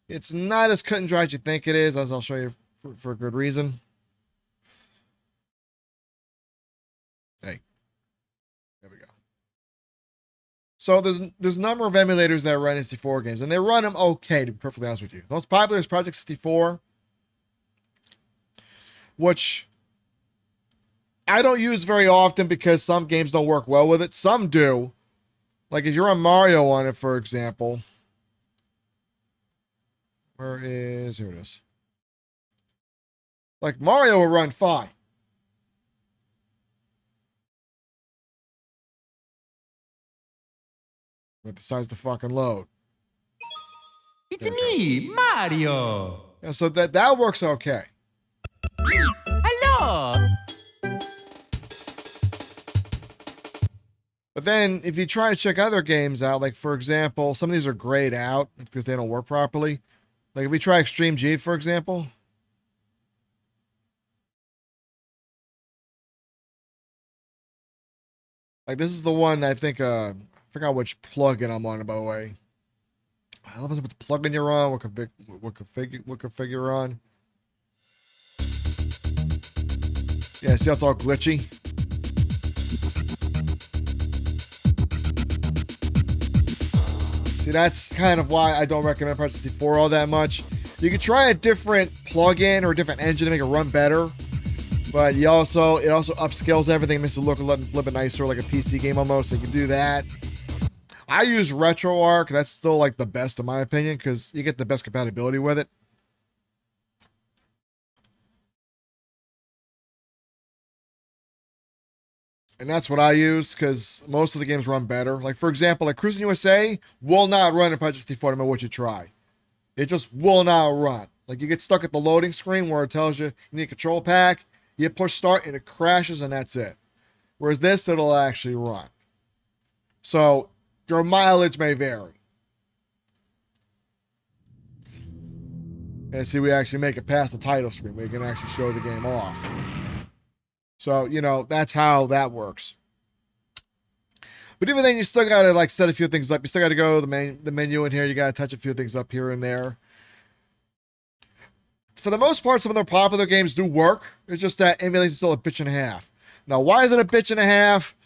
it's not as cut and dry as you think it is, as I'll show you for a good reason. Hey, there we go. So there's a number of emulators that run N64 games, and they run them okay, to be perfectly honest with you. The most popular is Project 64, which I don't use very often because some games don't work well with it. Some do. Like if you're on Mario on it, for example. Here it is. Like Mario will run fine. But it decides to fucking load. It's me, Mario. Yeah, so that works okay. Hello. But then if you try to check other games out, like for example, some of these are grayed out because they don't work properly. Like if we try Extreme G, for example. Like this is the one I think, I forgot which plugin I'm on, by the way. I don't know what the plugin you're on, what config you're on. Yeah, see how it's all glitchy? See, that's kind of why I don't recommend Project 64 all that much. You can try a different plugin or a different engine to make it run better. But it also upscales everything, makes it look a little bit nicer, like a PC game almost. So you can do that. I use RetroArch. That's still like the best in my opinion because you get the best compatibility with it. And that's what I use because most of the games run better. Like, for example, like Cruising USA will not run in Project 64 no matter what you try. It just will not run. Like, you get stuck at the loading screen where it tells you you need a control pack, you push start, and it crashes, and that's it. Whereas this, it'll actually run. So, your mileage may vary. And see, we actually make it past the title screen. We can actually show the game off. So, that's how that works. But even then, you still got to like set a few things up. You still got to go to the menu in here. You got to touch a few things up here and there. For the most part, some of the popular games do work. It's just that emulation is still a bitch and a half. Now, why is it a bitch and a half?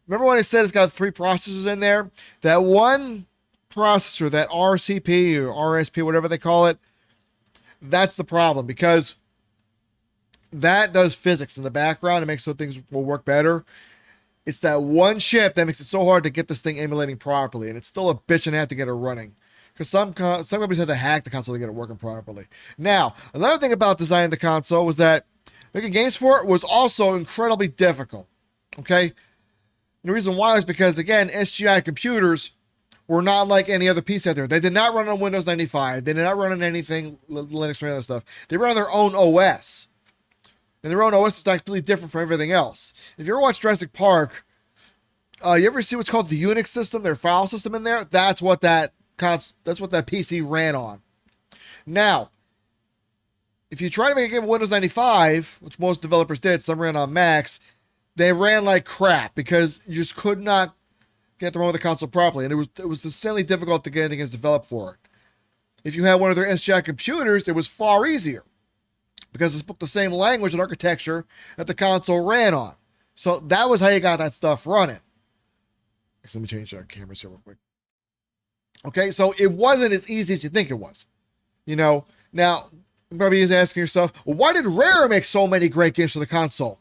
Remember when I said it's got 3 processors in there? That one processor, that RCP or RSP, whatever they call it, that's the problem because that does physics in the background. It makes so things will work better. It's that one chip that makes it so hard to get this thing emulating properly, and it's still a bitch and a half to get it running. Because some companies have to hack the console to get it working properly. Now, another thing about designing the console was that making games for it was also incredibly difficult. Okay? And the reason why is because, again, SGI computers were not like any other PC out there. They did not run on Windows 95. They did not run on anything, Linux or any other stuff. They ran on their own OS. And their own OS is not completely different from everything else. If you ever watch Jurassic Park, you ever see what's called the Unix system, their file system in there? That's what that PC ran on. Now, if you try to make a game with Windows 95, which most developers did, some ran on Macs, they ran like crap because you just could not get them on the console properly, and it was insanely difficult to get anything developed for it. If you had one of their SGI computers, it was far easier because it spoke the same language and architecture that the console ran on. So that was how you got that stuff running. So let me change our cameras here real quick. Okay, so it wasn't as easy as you think it was. Now, you're probably asking yourself, well, why did Rare make so many great games for the console?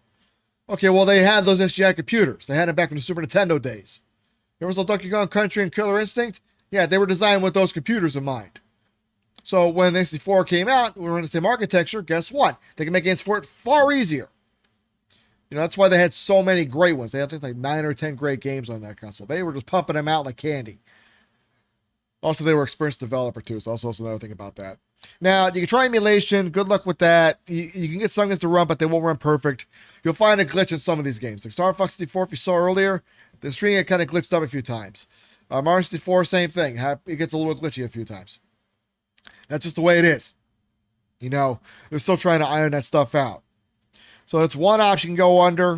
Okay, well, they had those SGI computers. They had them back in the Super Nintendo days. There was Donkey Kong Country and Killer Instinct. Yeah, they were designed with those computers in mind. So when the 64 came out, we were in the same architecture. Guess what? They can make games for it far easier. That's why they had so many great ones. They had, I think, like 9 or 10 great games on that console. They were just pumping them out like candy. Also, they were experienced developer too, so also another thing about that. Now, you can try emulation. Good luck with that. You can get some games to run, but they won't run perfect. You'll find a glitch in some of these games. Like Star Fox 64, if you saw earlier, the string kind of glitched up a few times. Mario 64, same thing. It gets a little glitchy a few times. That's just the way it is. They're still trying to iron that stuff out. So that's one option you can go under.